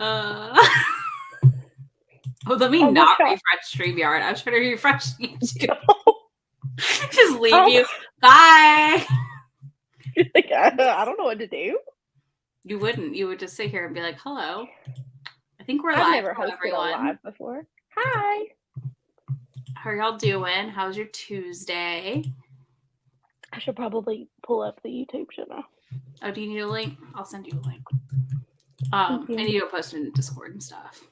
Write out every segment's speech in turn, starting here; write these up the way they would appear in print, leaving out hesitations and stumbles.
Uh, let me Oh my not God. refresh StreamYard. I'm trying to refresh YouTube. Oh, Just leave you. Bye. like, I don't know what to do. You wouldn't. You would just sit here and be like, hello. I think we're I've live. never Hello, hosted a everyone. live before. Hi. How are y'all doing? How's your Tuesday? I should probably pull up the YouTube, shouldn't I? Oh, do you need a link? I'll send you a link. Thank I you. need to post it in Discord and stuff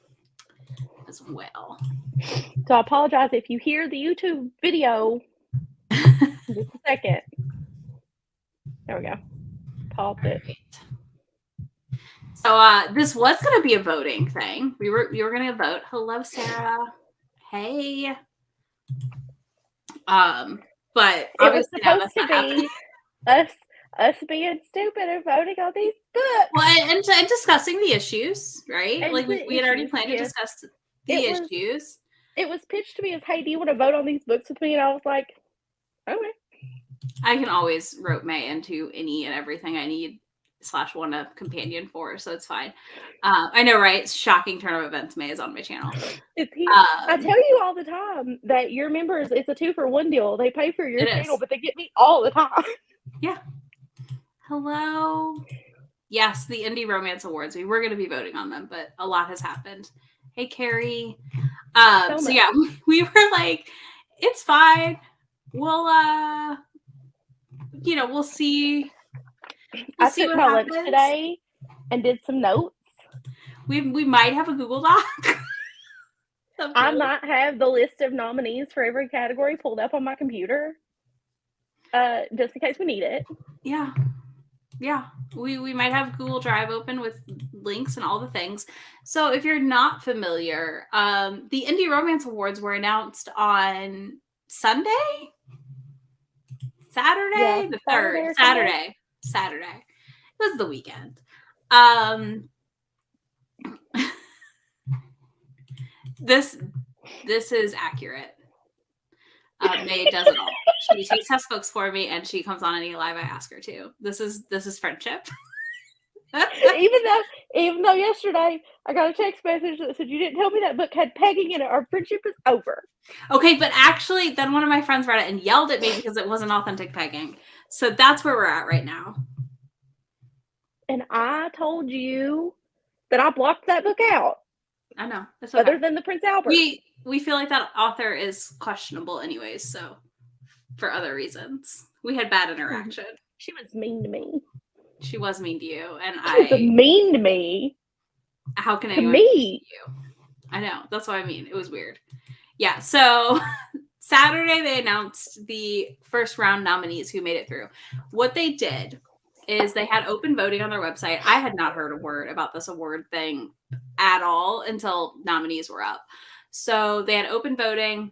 as well. So I apologize if you hear the YouTube video. Just a second. There we go. Paused it. So this was gonna be a voting thing. We were gonna vote. Hello, Sarah. Hey. But It was obviously now supposed that's to not happening. be us being stupid and voting on these books. Well, and discussing the issues, right? And like we had already issues, planned to yes. discuss the issues. It was pitched to me as, hey, do you want to vote on these books with me? And I was like, okay. I can always rope May into any and everything I need / want a companion for, so it's fine. I know, right? Shocking turn of events. May is on my channel. It's here. I tell you all the time that your members, it's a 2-for-1 deal. They pay for your channel, but they get me all the time. Yeah. Hello. Yes, the Indie Romance Awards. We were going to be voting on them, but a lot has happened. Hey, Carrie. So yeah, we were like, it's fine. We'll we'll see. I took my lunch today and did some notes. We might have a Google Doc. I might have the list of nominees for every category pulled up on my computer, just in case we need it. Yeah. We might have Google Drive open with links and all the things. So if you're not familiar, the Indie Romance Awards were announced on Saturday, Yeah, the 3rd, Saturday. It was the weekend. This is accurate. May does it all. She takes test books for me, and she comes on any live I ask her to. This is friendship. even though yesterday I got a text message that said you didn't tell me that book had pegging in it. Our friendship is over. Okay, but actually, then one of my friends read it and yelled at me because it wasn't authentic pegging. So that's where we're at right now. And I told you that I blocked that book out. I know. It's okay. Other than the Prince Albert. We feel like that author is questionable anyways, so for other reasons. We had bad interaction. She was mean to me. She was mean to you, and she was mean to me. How can anyone be mean to you? I know. That's what I mean. It was weird. Yeah, so Saturday they announced the first round nominees who made it through. What they did is they had open voting on their website. I had not heard a word about this award thing at all until nominees were up. So they had open voting.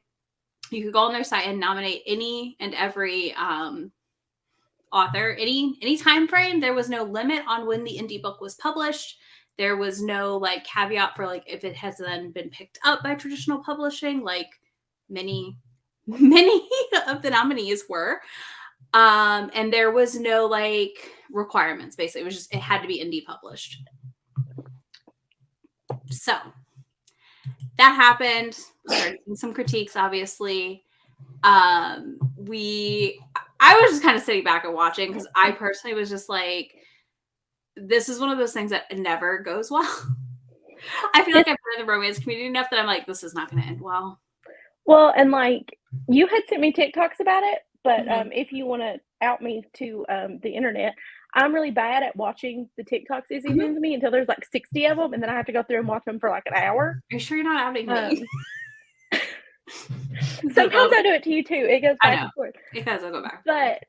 You could go on their site and nominate any and every author, any time frame. There was no limit on when the indie book was published. There was no like caveat for like if it has then been picked up by traditional publishing, like many of the nominees were. And there was no like requirements. Basically, it was just it had to be indie published. So that happened. Started some critiques, obviously. I was just kind of sitting back and watching because I personally was just like, this is one of those things that never goes well. I feel like I've been in the romance community enough that I'm like, this is not going to end well. Well, and like you had sent me TikToks about it, but if you want to out me to the internet, I'm really bad at watching the TikToks Izzy sends me until there's like 60 of them, and then I have to go through and watch them for like an hour. Are you sure you're not outing me? Sometimes I do it to you too. It goes back and forth. It does. I'll go back. But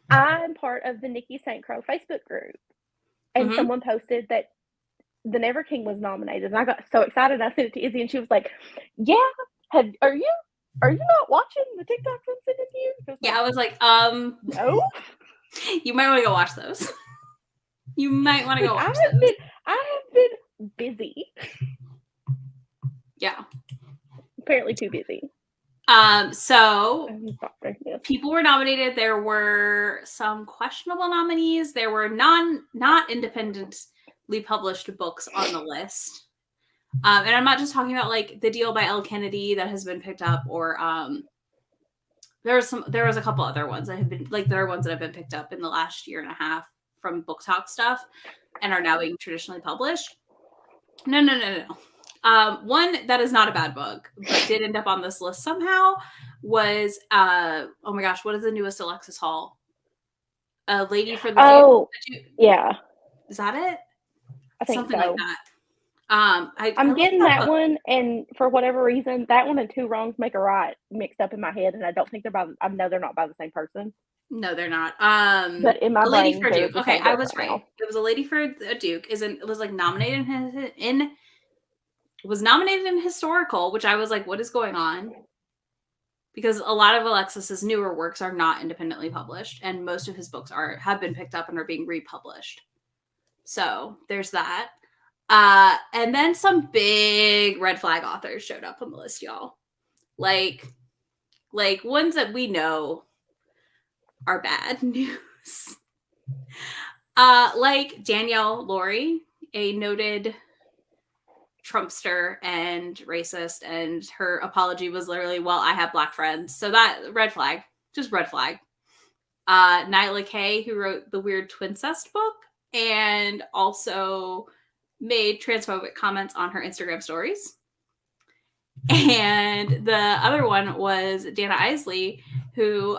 I'm part of the Nikki St. Crow Facebook group, and someone posted that The Never King was nominated, and I got so excited. I sent it to Izzy, and she was like, "Yeah, are you not watching the TikToks I'm sending you?" Yeah, I was like, no. You might want to go watch those. You might want to go watch those. I have been busy. Yeah. Apparently too busy. So people were nominated. There were some questionable nominees. There were not independently published books on the list. And I'm not just talking about like the deal by Elle Kennedy that has been picked up, or there was a couple other ones that have been like there are ones that have been picked up in the last year and a half from Book Talk stuff and are now being traditionally published. No. One that is not a bad book, but did end up on this list somehow was oh my gosh, what is the newest Alexis Hall? A Lady for the Duke. Yeah. Is that it? I think something so. like that. I'm getting that one, and for whatever reason, that one and Two Wrongs Make a Right mixed up in my head, and I don't think they're by. I know they're not by the same person. No, they're not. But in my A Lady brain, for a they're Duke. the Okay, same I book was right right. now. It was A Lady for a Duke. It was like nominated was nominated in historical, which I was like, what is going on? Because a lot of Alexis's newer works are not independently published, and most of his books have been picked up and are being republished. So there's that. And then some big red flag authors showed up on the list, y'all. Like ones that we know are bad news. Like Danielle Lori, a noted Trumpster and racist, and her apology was literally, well, I have black friends. So that red flag, just red flag. Nyla Kay, who wrote the weird Twincest book and also made transphobic comments on her Instagram stories. And the other one was Dana Isley, who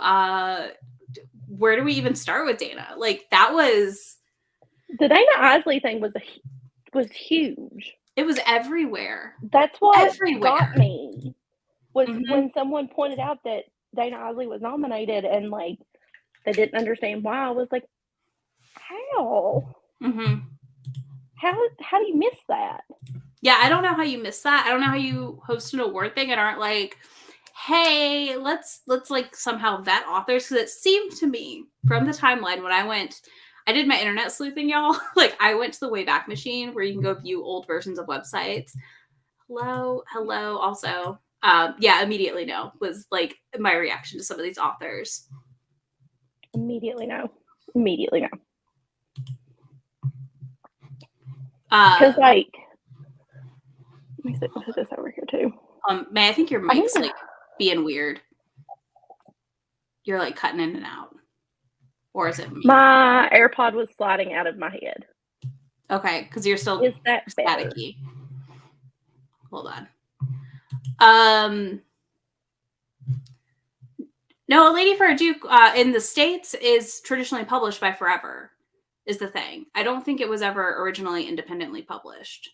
where do we even start with Dana? Like that was the Dana Isley thing was huge. It was everywhere. That's what got me was when someone pointed out that Dana Isley was nominated and like they didn't understand why. I was like, how? How do you miss that? Yeah, I don't know how you miss that. I don't know how you host an award thing and aren't like, hey, let's like somehow vet authors, because it seemed to me from the timeline when I did my internet sleuthing, y'all. Like I went to the Wayback Machine where you can go view old versions of websites. Hello. Also, yeah, immediately no was like my reaction to some of these authors. Immediately no. Because like, let me put this over here too. May I think your mic's like being weird. You're like cutting in and out. Or is it me? My AirPod was sliding out of my head. Okay, because you're still staticky. Hold on. No, A Lady for a Duke in the States is traditionally published by Forever, is the thing. I don't think it was ever originally independently published.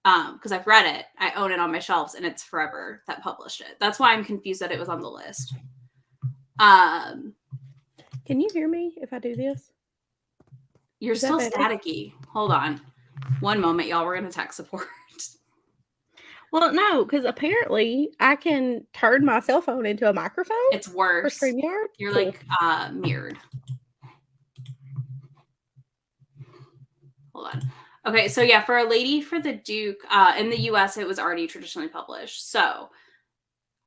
Because I've read it. I own it on my shelves, and it's Forever that published it. That's why I'm confused that it was on the list. Can you hear me if I do this? You're still staticky. Hold on. One moment, y'all. We're going to tech support. Well, no, because apparently I can turn my cell phone into a microphone. It's worse. For StreamYard. You're like mirrored. Hold on. Okay, so yeah, for A Lady for the Duke, in the US, it was already traditionally published. So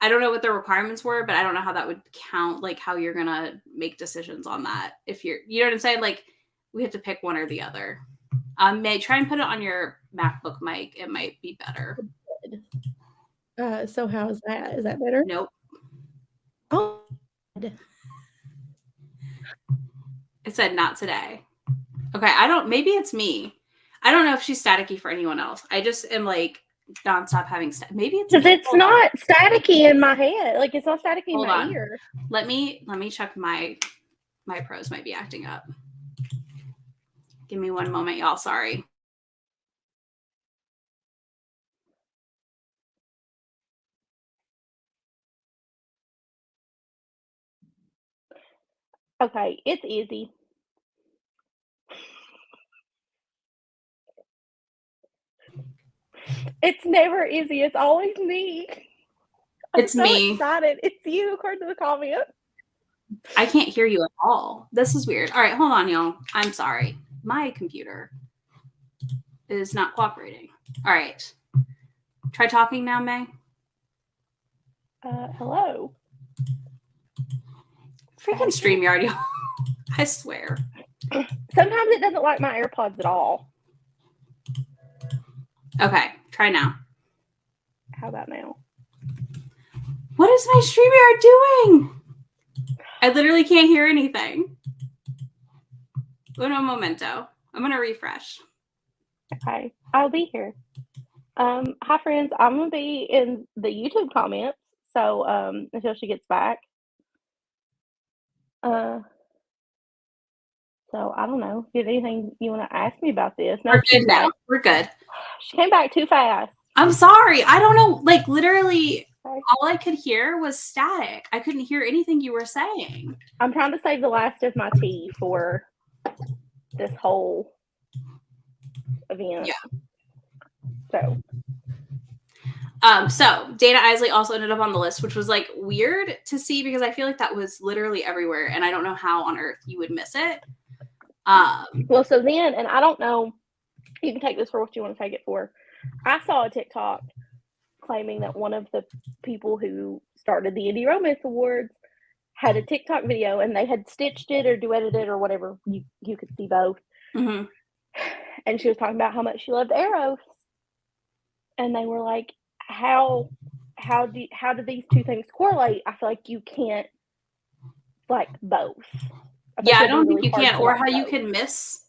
I don't know what the requirements were, but I don't know how that would count, like how you're going to make decisions on that. If you know what I'm saying? Like we have to pick one or the other. May try and put it on your MacBook mic. It might be better. So how is that? Is that better? Nope. Oh. It said not today. Okay, maybe it's me. I don't know if she's staticky for anyone else. I just am like nonstop having maybe it's because it's not staticky in my head. Like it's not staticky in my ear. Let me check my pros might be acting up. Give me one moment, y'all. Sorry. Okay, it's easy. It's never easy. It's always me. It's me. Excited. It's you, according to the comment. I can't hear you at all. This is weird. All right, hold on, y'all. I'm sorry. My computer is not cooperating. All right. Try talking now, May. Hello. Freaking StreamYard, y'all. I swear. Sometimes it doesn't like my AirPods at all. Okay. Try now. How about now? What is my StreamYard doing? I literally can't hear anything. Uno momento. I'm going to refresh. Okay, I'll be here. Hi, friends. I'm going to be in the YouTube comments, so until she gets back. So I don't know. Did anything you want to ask me about this? No, We're good now. We're good. She came back too fast. I'm sorry. I don't know. Like, literally, all I could hear was static. I couldn't hear anything you were saying. I'm trying to save the last of my tea for this whole event. Yeah. So Dana Isley also ended up on the list, which was like weird to see because I feel like that was literally everywhere, and I don't know how on earth you would miss it. Well, so then, and I don't know, you can take this for what you want to take it for. I saw a TikTok claiming that one of the people who started the Indie Romance Awards had a TikTok video, and they had stitched it or duetted it or whatever. You could see both. Mm-hmm. And she was talking about how much she loved Eros, and they were like, how do these two things correlate? I feel like you can't like both. Yeah, I don't think you can, or how you can miss,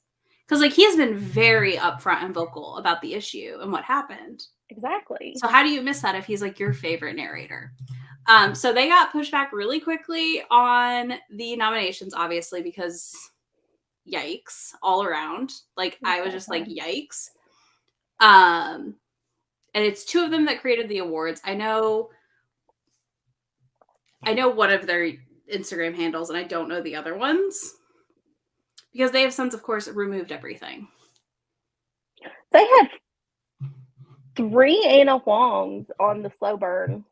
because like he has been very upfront and vocal about the issue and what happened. Exactly. So how do you miss that if he's like your favorite narrator? So they got pushed back really quickly on the nominations, obviously, because yikes all around. Like I was just like yikes. And it's two of them that created the awards. I know one of their Instagram handles, and I don't know the other ones because they have since, of course, removed everything. They had 3 Anna Huangs on the slow burn.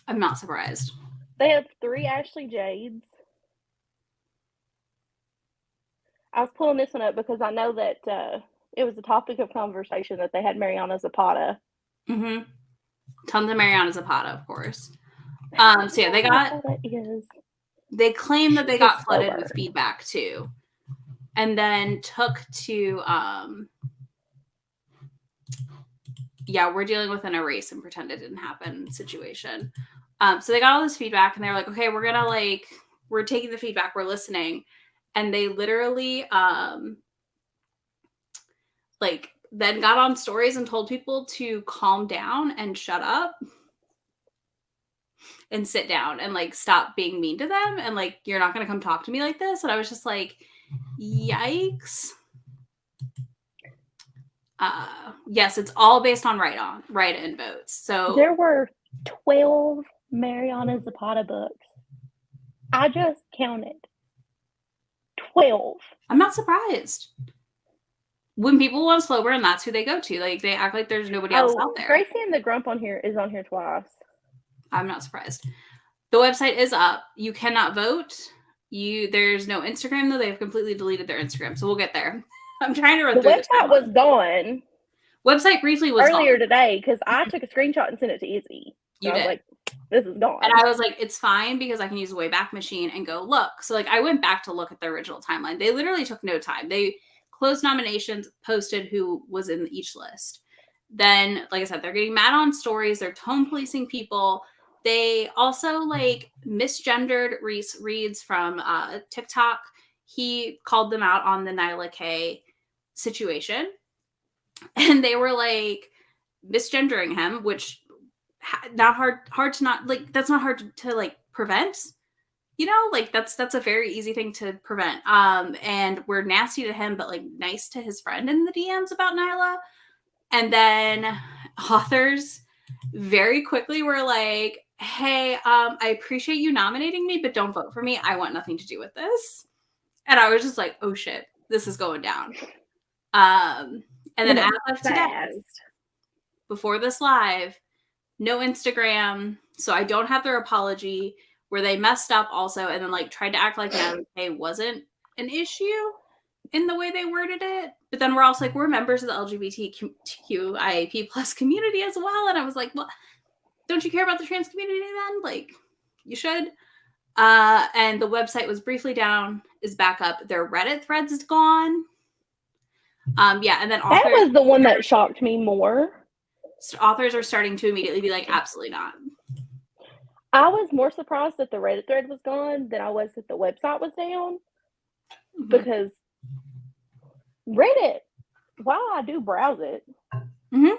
I'm not surprised. They had 3 Ashley Jades. I was pulling this one up because I know that it was a topic of conversation that they had Mariana Zapata. Mm-hmm. Tons of Mariana Zapata, of course. So yeah, they claim that they got flooded with feedback too, and then took to we're dealing with an erase and pretend it didn't happen situation. So they got all this feedback, and they're like, okay, we're taking the feedback, we're listening, and they literally then got on stories and told people to calm down and shut up and sit down and like stop being mean to them, and like you're not going to come talk to me like this. And I was just like, yikes. Yes, it's all based on write-in votes. So there were 12 Mariana Zapata books. I just counted 12. I'm not surprised. When people want slow burn, that's who they go to. Like they act like there's nobody else out there. Gracie and the Grump is on here twice. I'm not surprised. The website is up. You cannot vote. There's no Instagram though. They've completely deleted their Instagram. So we'll get there. I'm trying to run through this. The website was gone. Website briefly was earlier gone. Today because I took a screenshot and sent it to Izzy. So You did. I was like, this is gone. And I was like, it's fine because I can use the Wayback Machine and go look. So like I went back to look at the original timeline. They literally took no time. They closed nominations, posted who was in each list. Then, like I said, they're getting mad on stories. They're tone policing people. They also like misgendered Reese Reeds from TikTok. He called them out on the Nyla K situation. And they were like misgendering him, which not hard to not like, that's not hard to like prevent, you know, like that's a very easy thing to prevent. And we're nasty to him, but like nice to his friend in the DMs about Nyla. And then authors very quickly were like, hey, I appreciate you nominating me, but don't vote for me. I want nothing to do with this. And I was just like, oh shit, this is going down. And then as of today, before this live, no Instagram. So I don't have their apology where they messed up also and then like tried to act like Nyla wasn't an issue in the way they worded it. But then we're also like, we're members of the LGBTQIAP plus community as well. And I was like, well, don't you care about the trans community then? Like, you should. And the website was briefly down, is back up. Their Reddit threads is gone. And then that was the one that shocked me more. authors are starting to immediately be like, absolutely not. I was more surprised that the Reddit thread was gone than I was that the website was down. Mhm. Because Reddit, while I do browse it, Mhm.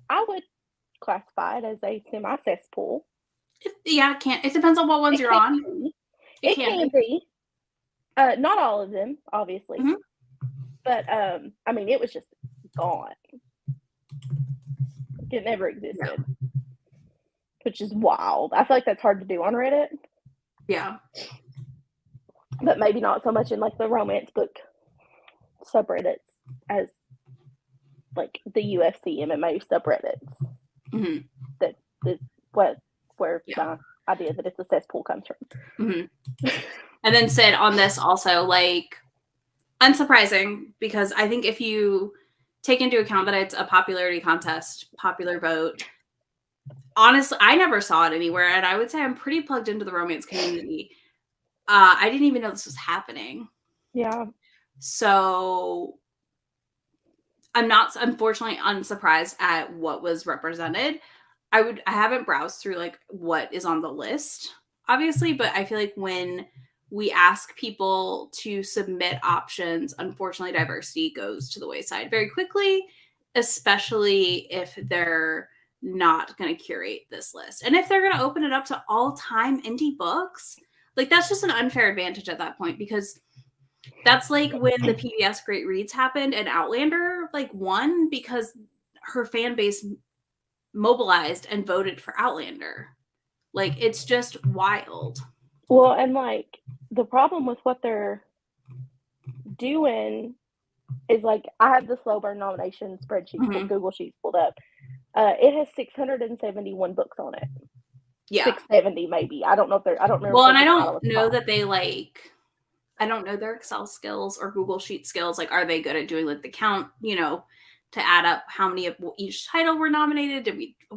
I would classify it as a semi-cesspool. It depends on what ones you're on. It can be. Not all of them, obviously. Mhm. But, I mean, it was just gone. It never existed. Which is wild. I feel like that's hard to do on Reddit. Yeah. But maybe not so much in, like, the romance book subreddits as, like, the UFC MMA subreddits. Mhm. That is where my idea that it's a cesspool comes from. Mhm. And then Sid on this also, like, unsurprising, because I think if you take into account that it's a popularity contest, popular vote, honestly, I never saw it anywhere, and I would say I'm pretty plugged into the romance community. I didn't even know this was happening. Yeah. So I'm not, unfortunately, unsurprised at what was represented. I haven't browsed through like what is on the list, obviously, but I feel like when we ask people to submit options, unfortunately, diversity goes to the wayside very quickly, especially if they're not going to curate this list. And if they're going to open it up to all-time indie books, like that's just an unfair advantage at that point, because that's like when the PBS Great Reads happened and Outlander like won because her fan base mobilized and voted for Outlander. Like, it's just wild. Well, and like the problem with what they're doing is like I have the slow burn nomination spreadsheet, Google Sheets pulled up. It has 671 books on it. Yeah, 670 maybe. I don't know if they're. I don't remember. Well, and I don't know that they like. I don't know their Excel skills or Google Sheet skills. Like, are they good at doing like the count? You know, to add up how many of each title were nominated?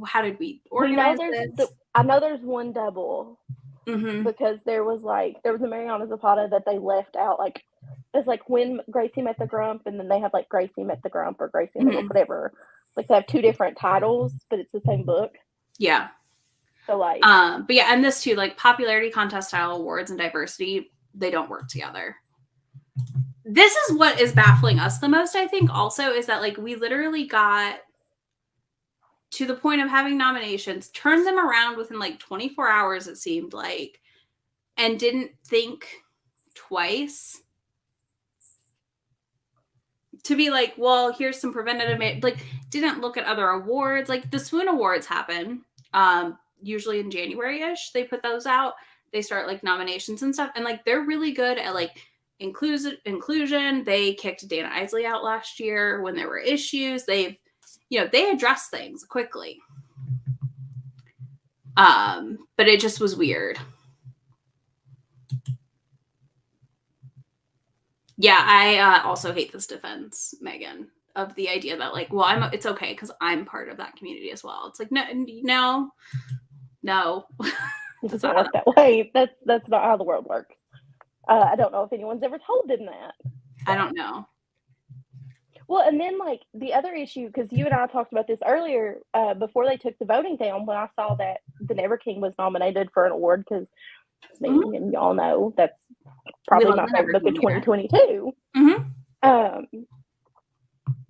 How did we organize this? I know there's one double because there was a Mariana Zapata that they left out. Like, it's like When Gracie Met the Grump, and then they have like Gracie Met the Grump or Gracie Met the whatever. Like they have two different titles, but it's the same book. Yeah. So like, but yeah, and this too, like popularity contest style awards and diversity, they don't work together. This is what is baffling us the most, I think, also, is that like we literally got to the point of having nominations, turned them around within like 24 hours, it seemed like, and didn't think twice to be like, well, here's some preventative, like didn't look at other awards. Like the Swoon Awards happen usually in January-ish. They put those out. They start like nominations and stuff, and like they're really good at like inclusion. They kicked Dana Isley out last year when there were issues. They address things quickly. But it just was weird. Yeah, I also hate this defense, Megan, of the idea that like, well, it's okay because I'm part of that community as well. It's like, no. It doesn't work that way. That's not how the world works. I don't know if anyone's ever told them that. I don't know. Well, and then like the other issue, because you and I talked about this earlier, before they took the voting down, when I saw that The Never King was nominated for an award, because me and y'all know that's probably my favorite book of 2022.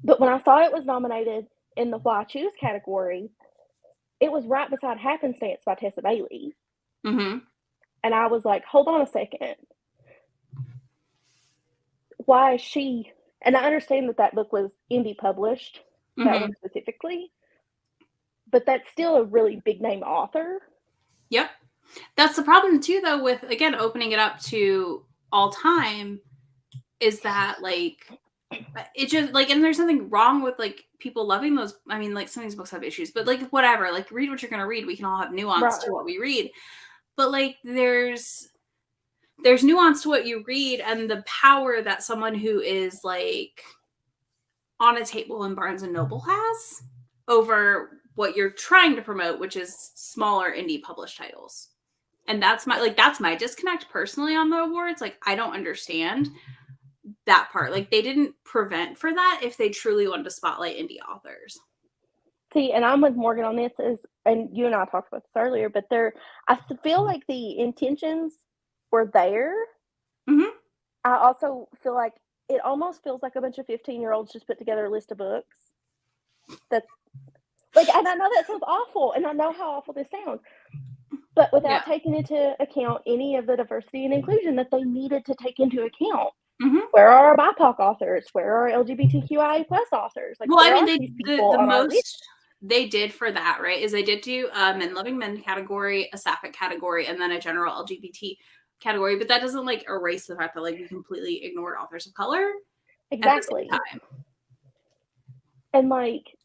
But when I saw it was nominated in the Why Choose category, it was right beside Happenstance by Tessa Bailey. And I was like, hold on a second. Why is she? And I understand that book was indie published, that one specifically, but that's still a really big name author. Yep. That's the problem too, though, with, again, opening it up to all time, is that like, it just like, and there's nothing wrong with like people loving those. I mean, like some of these books have issues, but like whatever, like read what you're going to read. We can all have nuance to what we read, but like there's nuance to what you read, and the power that someone who is like on a table in Barnes and Noble has over what you're trying to promote, which is smaller indie published titles. And that's my disconnect personally on the awards. Like, I don't understand that part. Like, they didn't prevent for that if they truly wanted to spotlight indie authors. See, and I'm with Morgan on this, and you and I talked about this earlier, but I feel like the intentions were there. Mhm. I also feel like it almost feels like a bunch of 15-year-olds just put together a list of books. That's like, and I know that sounds awful, and I know how awful this sounds, but without taking into account any of the diversity and inclusion that they needed to take into account. Mhm. Where are our BIPOC authors? Where are LGBTQIA+ authors? Like, Well, I where mean, are these people the on our list? most they did for that, right, is they did do a Men Loving Men category, a Sapphic category, and then a general LGBT category, but that doesn't, like, erase the fact that, like, we completely ignored authors of color at the same Exactly. time. And, like,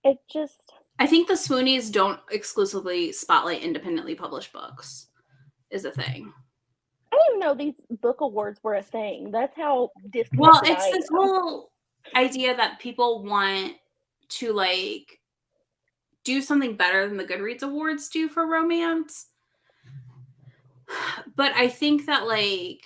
it just I think the Swoonies don't exclusively spotlight independently published books, is the thing. I didn't even know these book awards were a thing. That's how disconnected Well, I it's this am. whole idea that people want to, like, do something better than the Goodreads Awards do for romance. But I think that, like,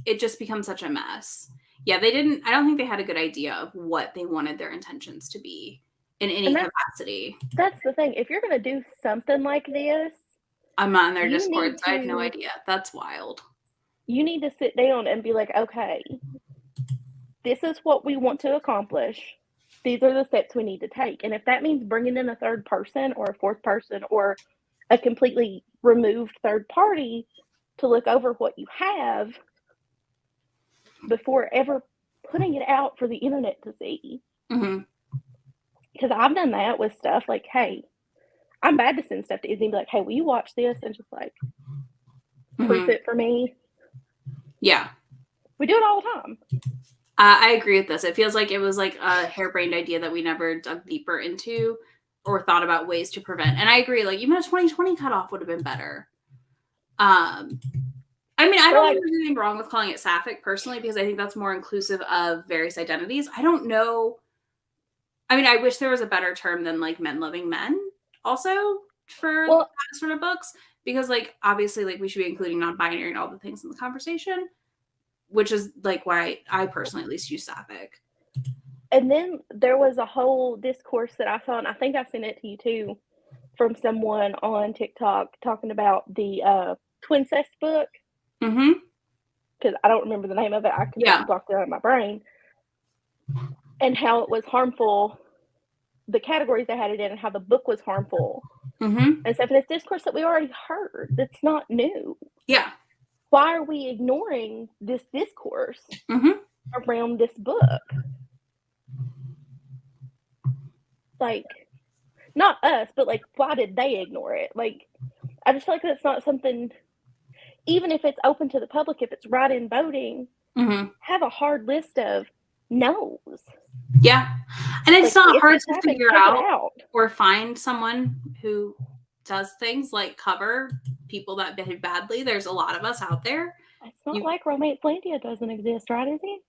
it just becomes such a mess. Yeah, I don't think they had a good idea of what they wanted their intentions to be in any capacity. That's the thing. If you're gonna do something like this, I'm not in their you Discord, need so I have no to idea. That's wild. you need to sit down and be like, okay, this is what we want to accomplish. These are the steps we need to take. And if that means bringing in a third person or a fourth person or a completely removed third party to look over what you have before ever putting it out for the internet to see. Mhm. Because I've done that with stuff like, hey, I'm bad to send stuff to Izzy and be like, hey, will you watch this? And just like proof Mhm. it for me. Yeah. We do it all the time. I agree with this. It feels like it was like a harebrained idea that we never dug deeper into or thought about ways to prevent. And I agree, like, even a 2020 cutoff would have been better. I mean, I don't think there's anything wrong with calling it Sapphic personally, because I think that's more inclusive of various identities. I don't know. I mean, I wish there was a better term than, like, Men Loving Men also for that sort of books, because, like, obviously, like, we should be including non-binary and all the things in the conversation, which is, like, why I personally at least use Sapphic. And then there was a whole discourse that I saw, and I think I sent it to you too, from someone on TikTok talking about the Twincest book. Mm-hmm. Because I don't remember the name of it. I completely blocked it out of my brain. And how it was harmful, the categories they had it in, and how the book was harmful. Mm-hmm. And stuff. And it's discourse that we already heard. That's not new. Yeah. Why are we ignoring this discourse around this book? Like, not us, but like, why did they ignore it? Like, I just feel like that's not something, even if it's open to the public, if it's write-in voting, have a hard list of no's. Yeah. And it's like, not hard to figure out or find someone who does things like cover people that behave badly. There's a lot of us out there. It's not like Romancelandia doesn't exist, right, Izzy?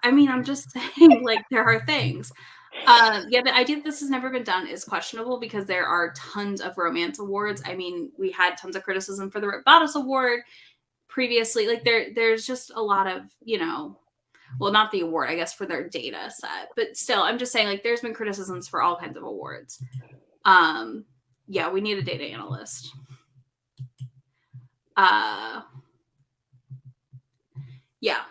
I mean, I'm just saying, like, there are things. Yeah, the idea that this has never been done is questionable, because there are tons of romance awards. I mean, we had tons of criticism for the Rip Bodice Award previously. Like, there's just a lot of, you know, well, not the award, I guess, for their data set, but still, I'm just saying, like, there's been criticisms for all kinds of awards. Yeah, we need a data analyst. Yeah.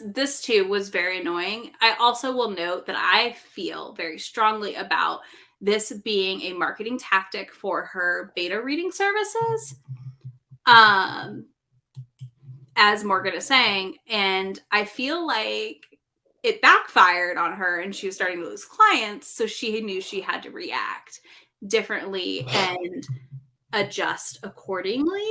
This too was very annoying. I also will note that I feel very strongly about this being a marketing tactic for her beta reading services. As Morgan is saying, and I feel like it backfired on her and she was starting to lose clients, so she knew she had to react differently and adjust accordingly.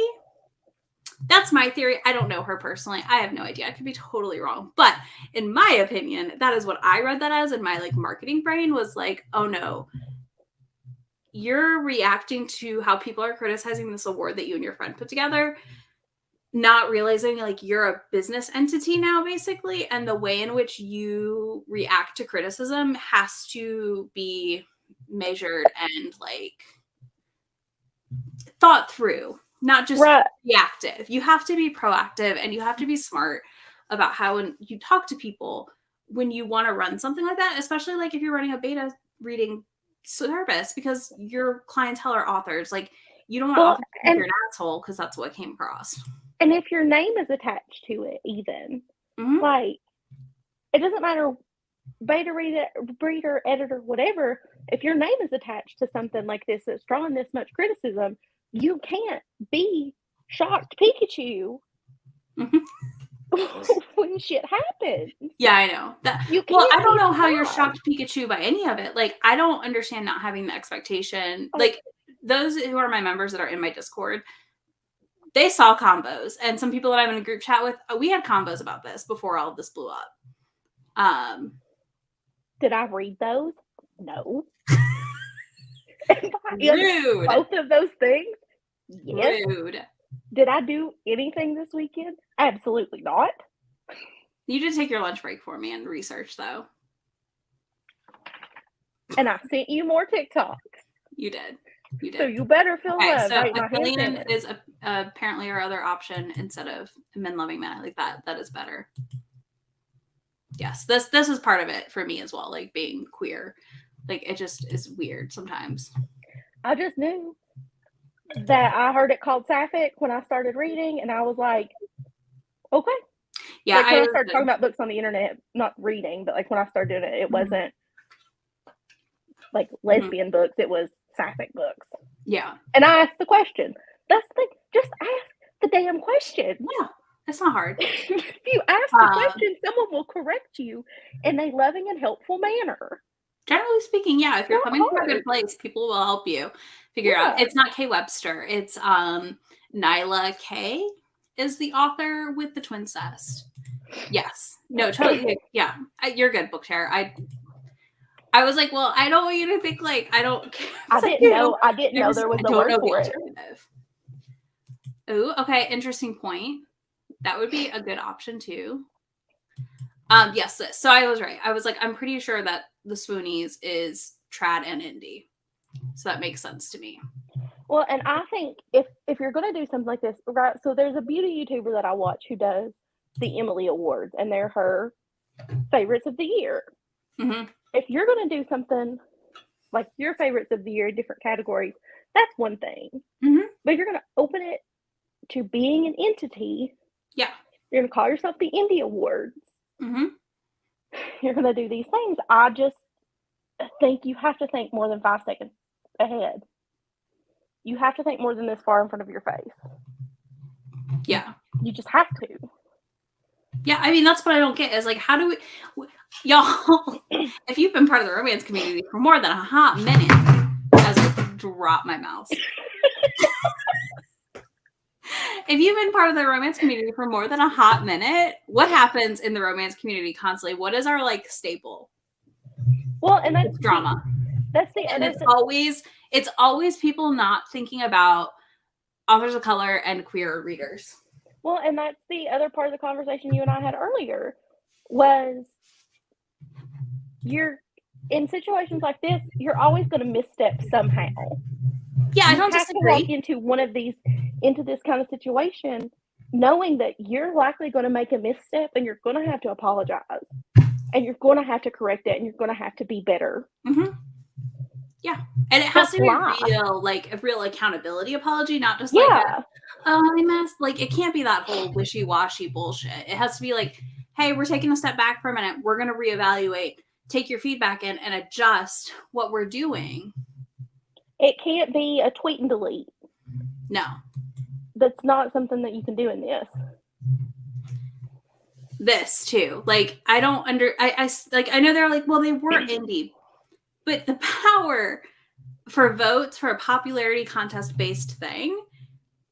That's my theory. I don't know her personally. I have no idea. I could be totally wrong. But in my opinion, that is what I read that as, in my, like, marketing brain was like, oh no, you're reacting to how people are criticizing this award that you and your friend put together, not realizing, like, you're a business entity now, basically, and the way in which you react to criticism has to be measured and, like, thought through, not just reactive. You have to be proactive, and you have to be smart about how you talk to people when you want to run something like that, especially like if you're running a beta reading service, because your clientele are authors. Like, you don't want Well, authors to think you're an asshole because that's what came across. And if your name is attached to it, even Mhm. like, it doesn't matter, beta reader, breeder, editor, whatever. If your name is attached to something like this that's drawing this much criticism, you can't be shocked Pikachu Mhm. when shit happens. Yeah, I know that. You Well, can't I don't be know how you're shocked. shocked Pikachu by any of it. Like, I don't understand not having the expectation. Like, those who are my members that are in my Discord, they saw combos, and some people that I'm in a group chat with, we had combos about this before all of this blew up. Did I read those? No. Rude. Both of those things? Yes. Rude. Did I do anything this weekend? Absolutely not. You did take your lunch break for me and research, though. And I sent you more TikToks. You did. You did. So you better feel love. So right? Achillean is apparently our other option instead of men loving men. I like that. That is better. Yes, this is part of it for me as well. Like, being queer, like, it just is weird sometimes. I just knew that I heard it called sapphic when I started reading, and I was like, okay. Yeah, like when I started talking about books on the internet, not reading, but like when I started doing it, it wasn't like lesbian books, it was sapphic books. Yeah. And I asked the question. That's the thing. Just ask the damn question. Yeah, it's not hard. If you ask the question, someone will correct you in a loving and helpful manner. Generally speaking, yeah. If you're coming from a good place, people will help you figure out. It's not Kay Webster. It's Nyla Kay is the author with the Twincest. Yes. No, totally. Yeah. You're good, Bookshare. I was like, well, I don't want you to think like I don't care. I didn't know there was a word for it. Ooh, okay, interesting point. That would be a good option too. Yes, so I was right. I was like, I'm pretty sure that the Swoonies is trad and indie. So that makes sense to me. Well, and I think if you're going to do something like this, right? So there's a beauty YouTuber that I watch who does the Emily Awards, and they're her favorites of the year. Mm-hmm. If you're going to do something like your favorites of the year in different categories, that's one thing. Mm-hmm. But you're going to open it to being an entity. Yeah. You're going to call yourself the Indie Awards. Mm-hmm. You're going to do these things. I just think you have to think more than 5 seconds ahead. You have to think more than this far in front of your face. Yeah. You just have to. Yeah, I mean, that's what I don't get is like, how do we, y'all, if you've been part of the romance community for more than a hot minute, as I drop my mouse. If you've been part of the romance community for more than a hot minute, what happens in the romance community constantly? What is our like staple? Well, and that's drama. That's the and other it's always people not thinking about authors of color and queer readers. Well, and that's the other part of the conversation you and I had earlier was you're in situations like this, you're always going to misstep somehow. Yeah, I don't disagree. You have to walk into this kind of situation knowing that you're likely going to make a misstep and you're going to have to apologize and you're going to have to correct it and you're going to have to be better. Mm-hmm. Yeah, and it has to be real, like a real accountability apology, not just like I messed. Like, it can't be that whole wishy-washy bullshit. It has to be like, hey, we're taking a step back for a minute. We're going to reevaluate, take your feedback in, and adjust what we're doing. It can't be a tweet and delete. No. That's not something that you can do in this. This too. Like, I don't I know they're like, well, they were indie. But the power for votes for a popularity contest based thing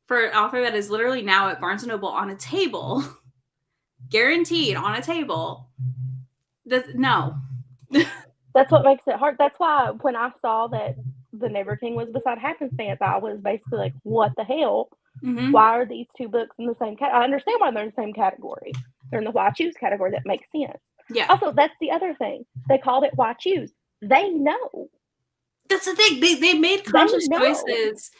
for an author that is literally now at Barnes & Noble on a table, guaranteed on a table, no. That's what makes it hard. That's why when I saw that The Never King was beside Happenstance, I was basically like, what the hell? Mm-hmm. Why are these two books in the same category? I understand why they're in the same category. They're in the Why Choose category. That makes sense. Yeah. Also, that's the other thing. They called it Why Choose. They know. That's the thing. They made conscious choices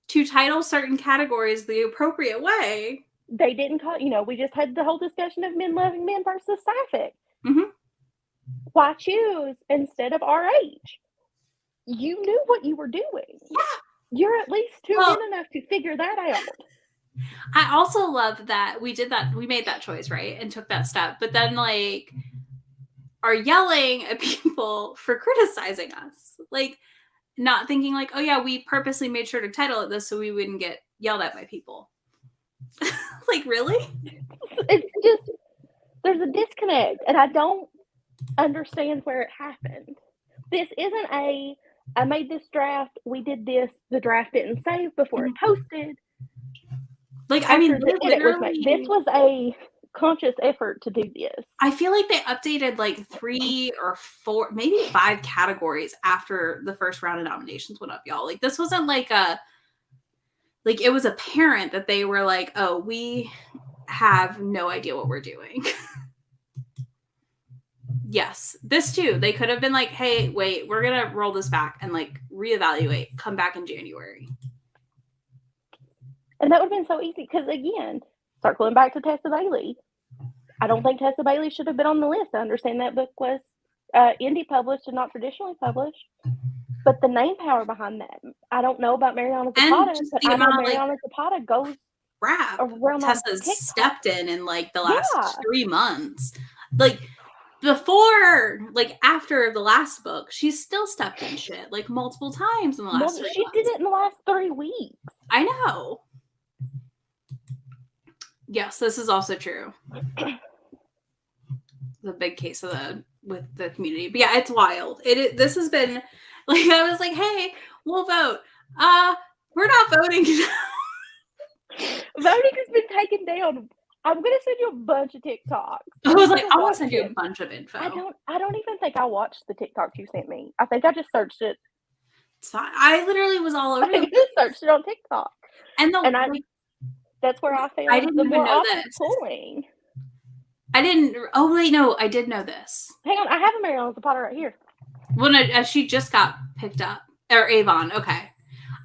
to title certain categories the appropriate way. They didn't call, we just had the whole discussion of men loving men versus sapphic. Mm-hmm. why choose instead of RH? You knew what you were doing. Yeah. You're at least tuned Well, in enough to figure that out. I also love that we did that. We made that choice, right? And took that step. But then, like, are yelling at people for criticizing us. Like, not thinking, like, oh, yeah, we purposely made sure to title it this so we wouldn't get yelled at by people. Like, really? It's just, there's a disconnect. And I don't understand where it happened. This isn't I made this draft, we did this, the draft didn't save before it posted. Like, I mean, this was a conscious effort to do this. I feel like they updated like 3 or 4, maybe 5 categories after the first round of nominations went up, y'all. Like, this wasn't like it was apparent that they were like, oh, we have no idea what we're doing. Yes, this too. They could have been like, hey, wait, we're going to roll this back and like reevaluate, come back in January. And that would have been so easy because, again, circling back to Tessa Bailey, I don't think Tessa Bailey should have been on the list. I understand that book was indie published and not traditionally published, but the name power behind that, I don't know about Mariana Zapata, but I know Mariana Zapata goes around. Tessa's stepped in like the last 3 months. Like, before, like, after the last book, she's still stepped in shit like multiple times in the last 3 months. She did it in the last 3 weeks. I know. Yes, this is also true. The big case of with the community. But yeah, it's wild. This has been like, I was like, hey, we'll vote. We're not voting. Voting has been taken down. I'm gonna send you a bunch of TikToks. I was like, I want to send you a bunch of info. I don't even think I watched the TikToks you sent me. I think I just searched it. It's fine. I literally was all over. I just searched it on TikTok. That's where I found I didn't the even more know often this. Pulling. I didn't. Oh wait, no, I did know this. Hang on, I have a Mariana Zapata right here. Well, no, she just got picked up, or Avon. Okay,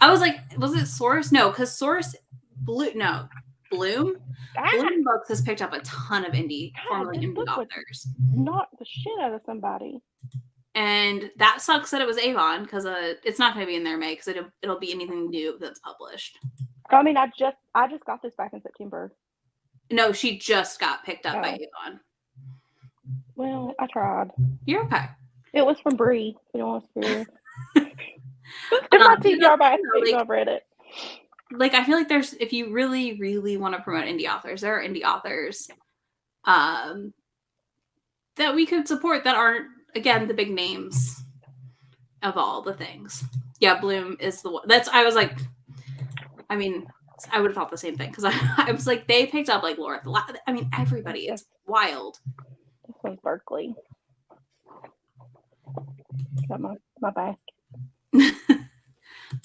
I was like, was it Source? No, because Source, Bloom Books has picked up a ton of formerly indie authors. Knocked the shit out of somebody. And that sucks that it was Avon because it's not going to be in there May because it'll be anything new that's published. I mean, I just got this back in September. No, she just got picked up by Avon. Well, I tried. You're okay. It was from Bree. You don't want to scare. It's my TBR by accident. I've read it. Like, I feel like if you really, really want to promote indie authors, there are indie authors that we could support that aren't, again, the big names of all the things. Yeah, Bloom is the one. I was like, I mean, I would have thought the same thing because I was like, they picked up like Laura. I mean, everybody. It's wild. This one's Berkeley. Got my back.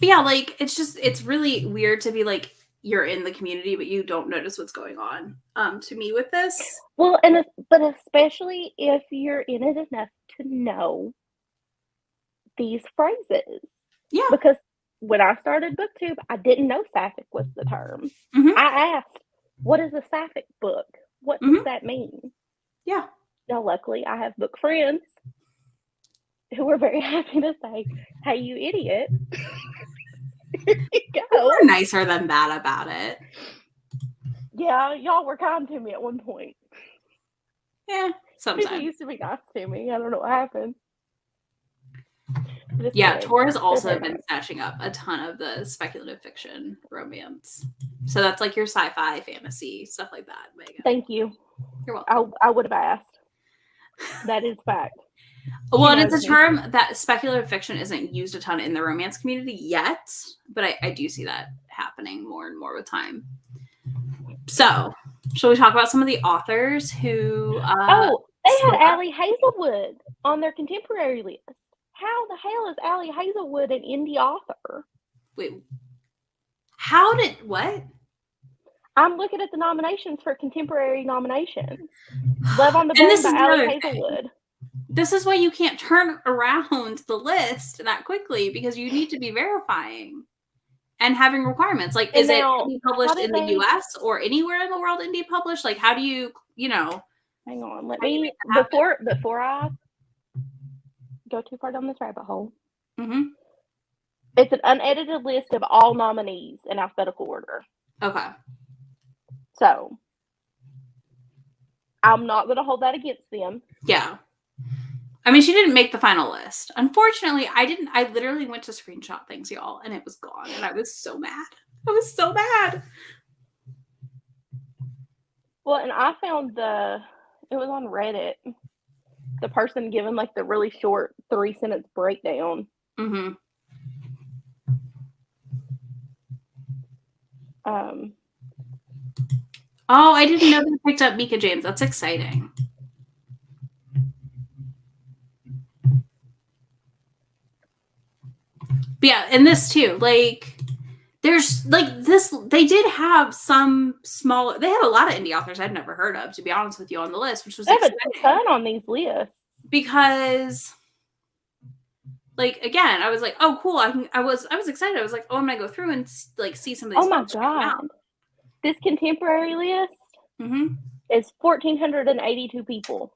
But yeah, like, it's really weird to be like, you're in the community, but you don't notice what's going on. To me with this. Well, but especially if you're in it enough to know these phrases. Yeah. Because when I started BookTube, I didn't know sapphic was the term. Mm-hmm. I asked, what is a sapphic book? What does that mean? Yeah. Now, luckily, I have book friends who were very happy to say, hey, you idiot. Here you go. We're nicer than that about it. Yeah, y'all were kind to me at one point. Yeah, sometimes. People used to be nice to me. I don't know what happened. Yeah, Tor has also been snatching up a ton of the speculative fiction romance. So that's like your sci-fi, fantasy, stuff like that, Megan. Thank you. You're welcome. I would have asked. That is fact. Well, and it's a term that speculative fiction isn't used a ton in the romance community yet, but I do see that happening more and more with time. So, shall we talk about some of the authors who... they had Allie Hazelwood on their contemporary list. How the hell is Allie Hazelwood an indie author? Wait. What? I'm looking at the nominations for contemporary nominations. Love on the Bone by Allie Hazelwood. This is why you can't turn around the list that quickly because you need to be verifying and having requirements. Like, is it indie published in the US or anywhere in the world indie published? Like, how do you, Hang on. Let me, before I go too far down this rabbit hole. Mm-hmm. It's an unedited list of all nominees in alphabetical order. Okay. So I'm not going to hold that against them. Yeah. I mean, she didn't make the final list. Unfortunately, I didn't. I literally went to screenshot things, y'all, and it was gone. And I was so mad. I was so mad. Well, and I found it was on Reddit, the person giving like the really short 3-sentence breakdown. Mm-hmm. Oh, I didn't know they picked up Mika James. That's exciting. But yeah, and this too, like, there's like this, they did have some small, they had a lot of indie authors I'd never heard of, to be honest with you, on the list, which was They have exciting. a ton on these lists. Because, like, again, I was like, oh, cool. I was excited. I was like, oh, I'm going to go through and like see some of these. Oh my God. This contemporary list is 1,482 people.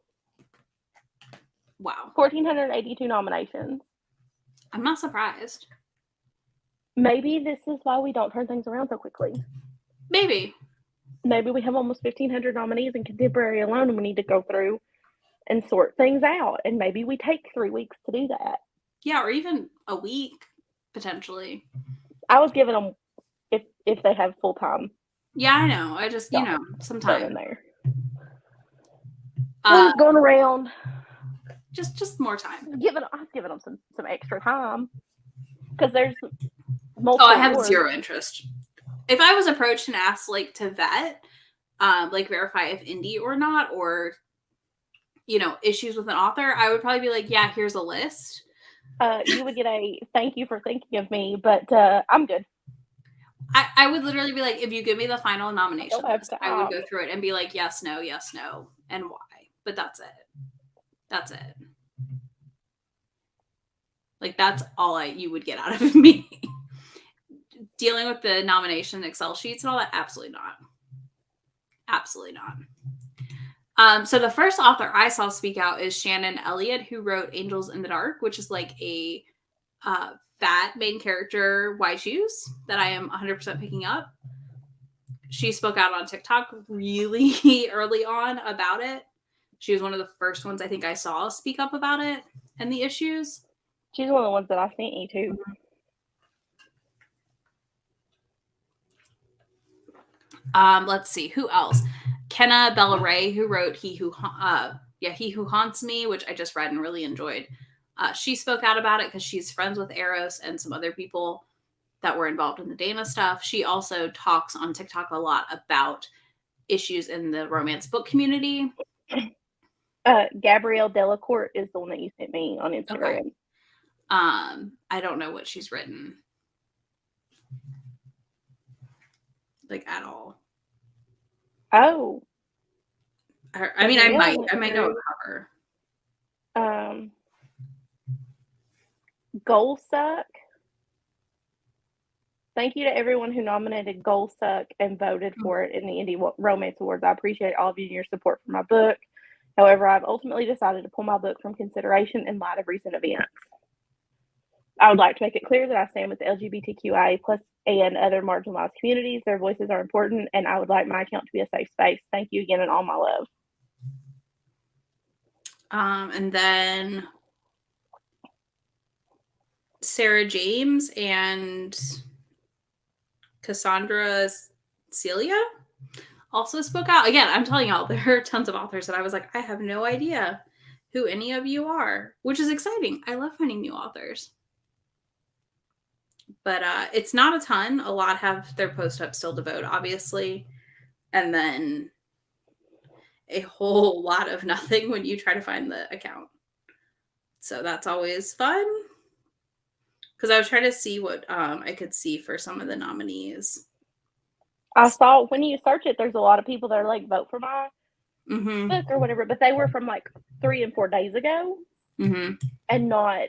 Wow. 1,482 nominations. I'm not surprised. Maybe this is why we don't turn things around so quickly. Maybe we have almost 1,500 nominees in contemporary alone, and we need to go through and sort things out. And maybe we take 3 weeks to do that. Yeah, or even a week, potentially. I was giving them if they have full time. Yeah, I know. I just, some time in there. Going around. Just more time. I was giving them some extra time because there's multiple. Oh, I have zero interest. If I was approached and asked like to vet, like verify if indie or not, or issues with an author, I would probably be like, yeah, here's a list. You would get a thank you for thinking of me, but I'm good. I would literally be like, if you give me the final nomination list, I would go through it and be like, yes, no, and why. But that's it. Like, that's all you would get out of me. Dealing with the nomination Excel sheets and all that, absolutely not. Absolutely not. So the first author I saw speak out is Shannon Elliott, who wrote Angels in the Dark, which is like a fat main character white shoes that I am 100% picking up. She spoke out on TikTok really early on about it. She was one of the first ones I think I saw speak up about it and the issues. She's one of the ones that I sent you to. Let's see who else. Kenna Bella Ray, who wrote He Who Haunts Me, which I just read and really enjoyed. She spoke out about it because she's friends with Eros and some other people that were involved in the Dana stuff. She also talks on TikTok a lot about issues in the romance book community. Gabrielle Delacourt is the one that you sent me on Instagram. Okay. I don't know what she's written, like, at all. Oh. I mean, I might know about her. Goal Suck. Thank you to everyone who nominated Goal Suck and voted for it in the Indie Romance Awards. I appreciate all of you and your support for my book. However, I've ultimately decided to pull my book from consideration in light of recent events. I would like to make it clear that I stand with the LGBTQIA+ and other marginalized communities. Their voices are important, and I would like my account to be a safe space. Thank you again, and all my love. And then Sarah James and Cassandra Celia also spoke out. Again, I'm telling y'all, there are tons of authors that I was like, I have no idea who any of you are, which is exciting. I love finding new authors. But it's not a ton. A lot have their post up still to vote, obviously. And then a whole lot of nothing when you try to find the account. So that's always fun. Because I was trying to see what I could see for some of the nominees. I saw when you search it, there's a lot of people that are like, vote for my book or whatever. But they were from like 3 and 4 days ago. And not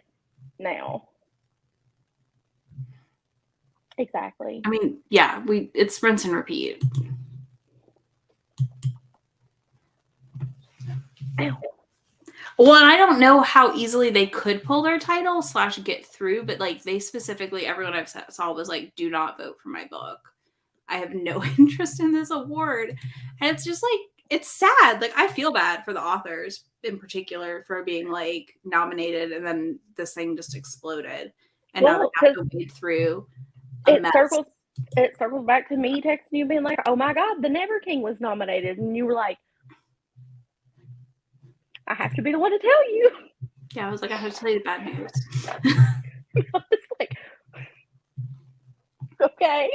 now. Exactly. I mean, yeah, it's rinse and repeat. Ow. Well, and I don't know how easily they could pull their title / get through, but like they specifically, everyone I've saw was like, do not vote for my book. I have no interest in this award. And it's just like, it's sad. Like, I feel bad for the authors in particular for being like nominated and then this thing just exploded. And now they have to wade through a mess. It circles back to me texting you being like, oh my God, the Never King was nominated. And you were like, I have to be the one to tell you. Yeah, I was like, I have to tell you the bad news. I was like, okay.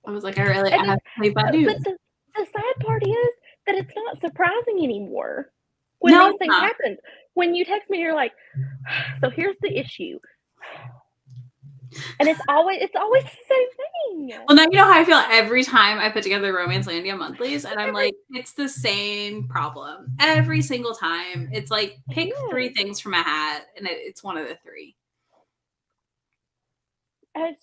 I was like, I have to tell you bad news. But the sad part is that it's not surprising anymore when these things happen. When you text me, you're like, so here's the issue. And it's always the same thing. Well, now you know how I feel every time I put together Romancelandia monthlies, and I'm like, it's the same problem every single time. It's like, pick 3 things from a hat, and it's one of the 3. And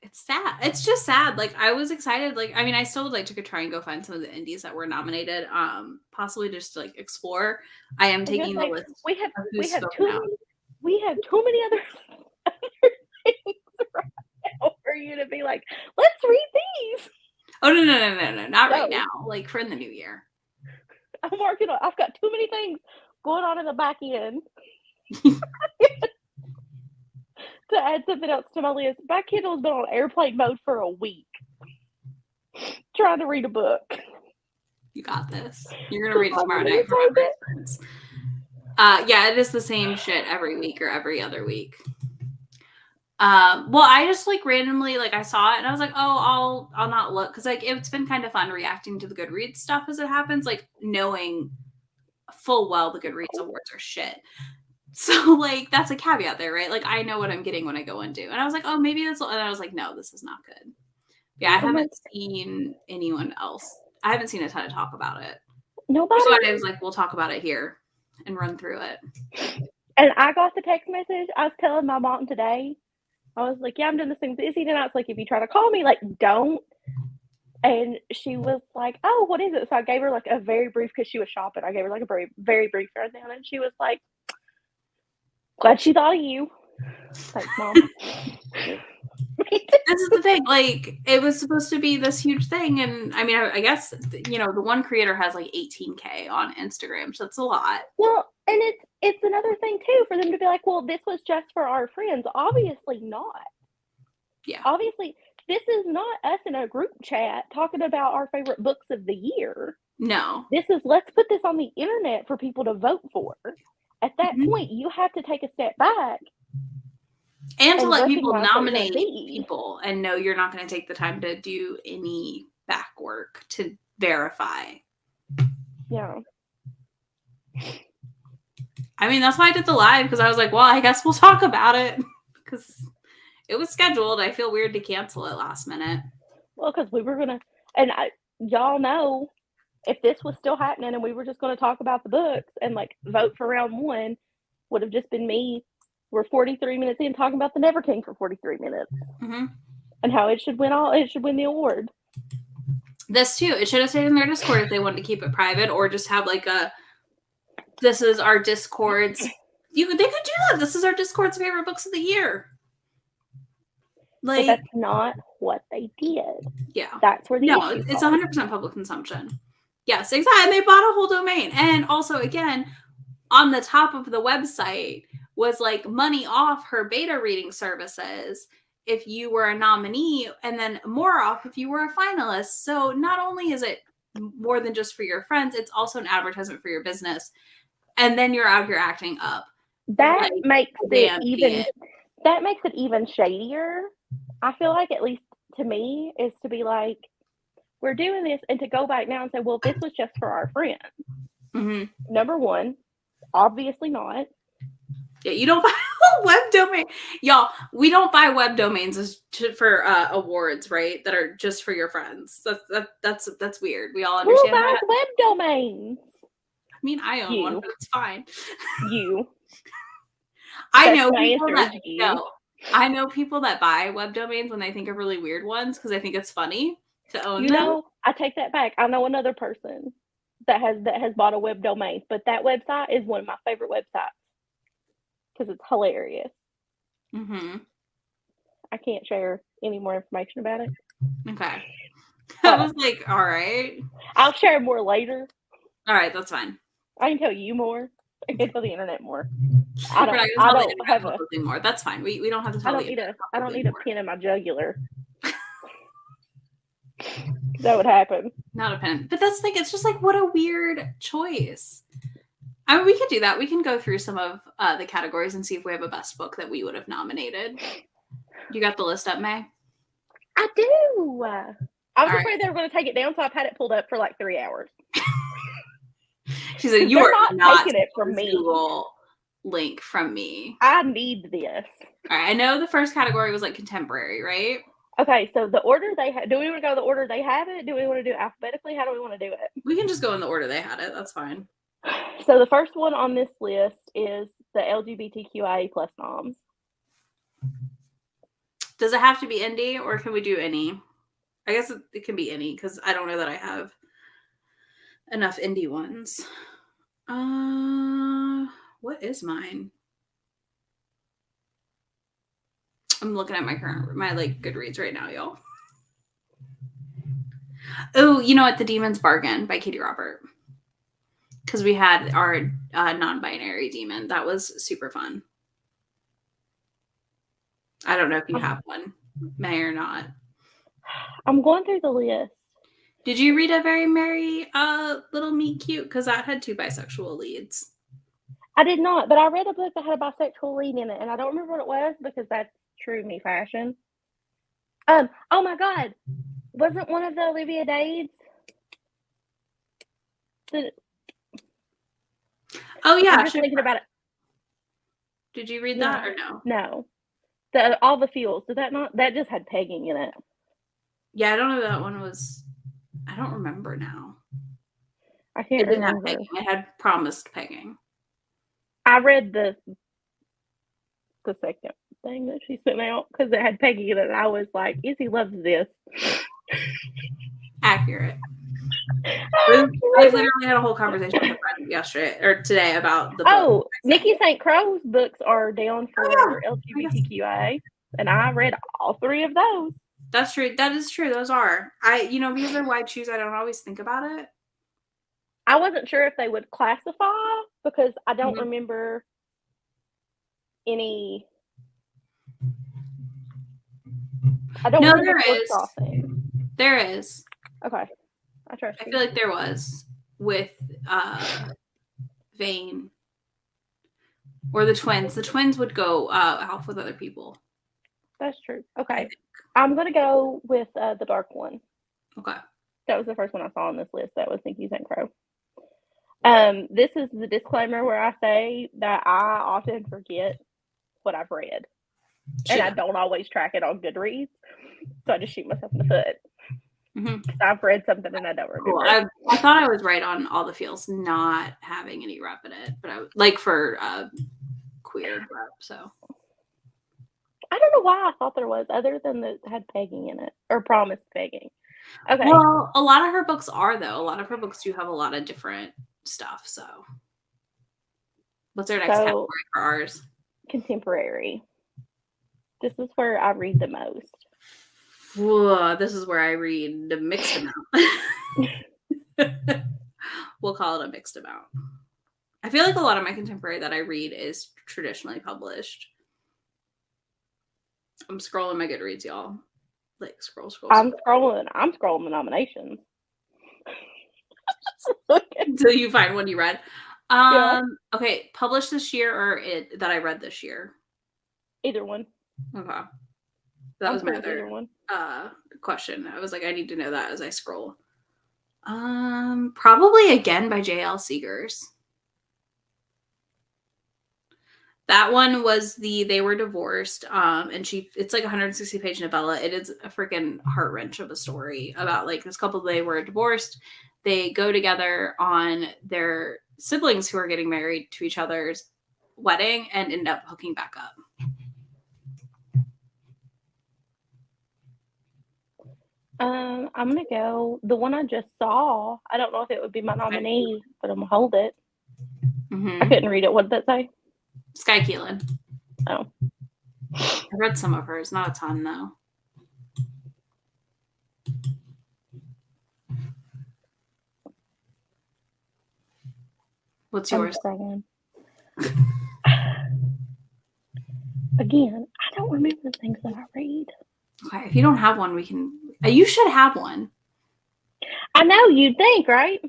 it's sad. It's just sad. Like, I was excited. Like, I mean, I still would like to try and go find some of the indies that were nominated. Possibly just to like explore. I am taking the list. We have too many other things right now for you to be like, let's read these. Oh no, not right now. Like for in the new year. I'm working on. I've got too many things going on in the back end. To add something else to my list, my Kindle's been on airplane mode for a week, trying to read a book. You got this. You're gonna read it tomorrow night for my friends. Yeah, it is the same shit every week or every other week. Well, I just like randomly like I saw it and I was like, oh, I'll not look because like it's been kind of fun reacting to the Goodreads stuff as it happens, like knowing full well the Goodreads awards are shit. So like that's a caveat there, right? Like I know what I'm getting when I go into, and I was like, oh, maybe this. And I was like, no, this is not good. Yeah, I haven't seen anyone else. I haven't seen a ton of talk about it. Nobody. So I was like, we'll talk about it here and run through it. And I got the text message. I was telling my mom today. I was like, yeah, I'm doing this thing busy tonight. It's like, if you try to call me, like, don't. And she was like, oh, what is it? So I gave her like a very brief, because she was shopping. I gave her like a very, very brief rundown, and she was like, glad she thought of you. Thanks, Mom. This is the thing. Like, it was supposed to be this huge thing. And I mean, I guess, you know, the one creator has like 18K on Instagram. So that's a lot. Well, and it's another thing too, for them to be like, well, this was just for our friends. Obviously not. Yeah. Obviously, this is not us in a group chat talking about our favorite books of the year. No. This is, let's put this on the internet for people to vote for. At that point, you have to take a step back. And to let people nominate people and know you're not going to take the time to do any back work to verify. Yeah. I mean, that's why I did the live, because I was like, well, I guess we'll talk about it. Because it was scheduled. I feel weird to cancel it last minute. Well, because we were going to, and y'all know, if this was still happening and we were just going to talk about the books and like vote for round 1, would have just been me. We're 43 minutes in talking about the Never King for 43 minutes. Mm-hmm. And how it should win the award. This too. It should have stayed in their Discord if they wanted to keep it private, or just have like this is our Discord's. They could do that. This is our Discord's favorite books of the year. Like, but that's not what they did. Yeah. That's where it's 100% public consumption. Yes, exactly. And they bought a whole domain. And also, again, on the top of the website was like money off her beta reading services if you were a nominee, and then more off if you were a finalist. So not only is it more than just for your friends, it's also an advertisement for your business. And then you're out here acting up. That makes it even shadier. I feel like, at least to me, is to be like, we're doing this, and to go back now and say, well, this was just for our friends. Mm-hmm. Number one, obviously not. Yeah, you don't buy a web domain. Y'all, we don't buy web domains for awards, right? That are just for your friends. That's weird. We all understand that. Who buys web domains? I mean, I own one, but it's fine. You. I know people that buy web domains when they think of really weird ones, because I think it's funny to own them. I take that back. I know another person that has bought a web domain, but that website is one of my favorite websites because it's hilarious. Mm-hmm. I can't share any more information about it. Okay. I was like, all right. I'll share more later. All right, that's fine. I can tell you more. I can tell the internet more. We're not gonna tell the internet more. That's fine. We don't have to tell the internet. I don't need a pin in my jugular. That would happen. Not a pen. But that's like, it's just like, what a weird choice. I mean, we could do that. We can go through some of the categories and see if we have a best book that we would have nominated. You got the list up, May? I do. I was afraid they were going to take it down, so I've had it pulled up for like 3 hours. She said, "You are not taking it from me. Google link from me. I need this." All right. I know the first category was like contemporary, right? Okay, so the order they have. Do we want to go the order they have it? Do we want to do it alphabetically? How do we want to do it? We can just go in the order they had it. That's fine. So the first one on this list is the LGBTQIA+ noms. Does it have to be indie, or can we do any? I guess it can be any, because I don't know that I have enough indie ones. What is mine? I'm looking at my like Goodreads right now, y'all. Oh, you know what? The Demon's Bargain by Katie Robert. Because we had our non-binary demon. That was super fun. I don't know if you have one, May, or not. I'm going through the list. Did you read A Very Merry Little Meet Cute? Because that had 2 bisexual leads. I did not, but I read a book that had a bisexual lead in it, and I don't remember what it was because that's true me fashion. Oh my God. Wasn't one of the Olivia Dades? Oh yeah. I'm just thinking about it. Did you read that or no? No. All the Feels. Did that not? That just had pegging in it. Yeah, I don't know that one was. I don't remember now. I can't remember. It didn't have pegging. It had promised pegging. I read the second thing that she sent out because it had pegging in it. And I was like, Izzy loves this. Accurate. I literally had a whole conversation with a friend yesterday or today about the book. Oh, Nikki St. Crow's books are down for LGBTQIA, and I read all 3 of those. That's true. That is true. Those are. Because they're wide shoes, I don't always think about it. I wasn't sure if they would classify because I don't remember any. I don't remember there is. Crossing. There is. Okay. I feel like there was with Vane or the twins. The twins would go off with other people. That's true. Okay. I'm going to go with the dark one. Okay. That was the first one I saw on this list. That was Nikki St. Crow. This is the disclaimer where I say that I often forget what I've read. And I don't always track it on Goodreads. So I just shoot myself in the foot. Mm-hmm. I've read something and I don't remember. Cool. I thought I was right on all the Feels not having any rep in it, but I like for queer rep. So I don't know why I thought there was, other than that had pegging in it or promised pegging. Okay. Well, a lot of her books are though. A lot of her books do have a lot of different stuff. So what's our next category for ours? Contemporary. This is where I read the most. Whoa, this is where I read the mixed amount. We'll call it a mixed amount. I feel like a lot of my contemporary that I read is traditionally published. I'm scrolling my Goodreads, y'all. Like scroll. I'm scrolling the nominations. Until you find one you read. Yeah. Okay, published this year or that I read this year? Either one. Okay. That was my other question. I was like, I need to know that as I scroll. Probably Again by J.L. Seegers. That one was they were divorced. And it's like a 160-page novella. It is a freaking heart wrench of a story about like this couple. They were divorced. They go together on their siblings who are getting married to each other's wedding and end up hooking back up. I'm gonna go the one I just saw. I don't know if it would be my nominee, but I'm gonna hold it. I couldn't read it. What did that say? Sky Keelan. Oh. I read some of hers, not a ton though. What's yours? Again, I don't remember the things that I read. Okay, if you don't have one, we can. You should have one. I know, you'd think, right?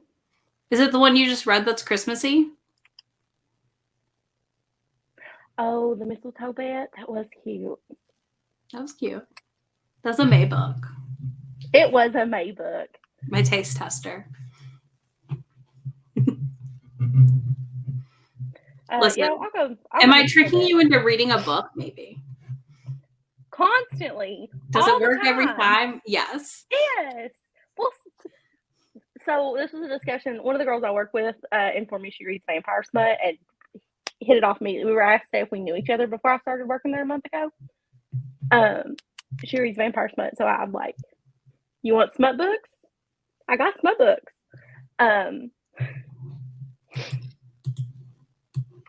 Is it the one you just read that's Christmassy? Oh, the mistletoe bit? That was cute. That was cute. That's a May book. It was a May book. My taste tester. Listen, yeah, I'll go. Am I tricking you into reading a book? Maybe. Constantly. Does it work every time? Yes. Yes. Well, so this was a discussion. One of the girls I work with informed me she reads Vampire Smut and hit it off immediately. We were asked if we knew each other before I started working there a month ago. She reads Vampire Smut, so I'm like, "You want smut books? I got smut books."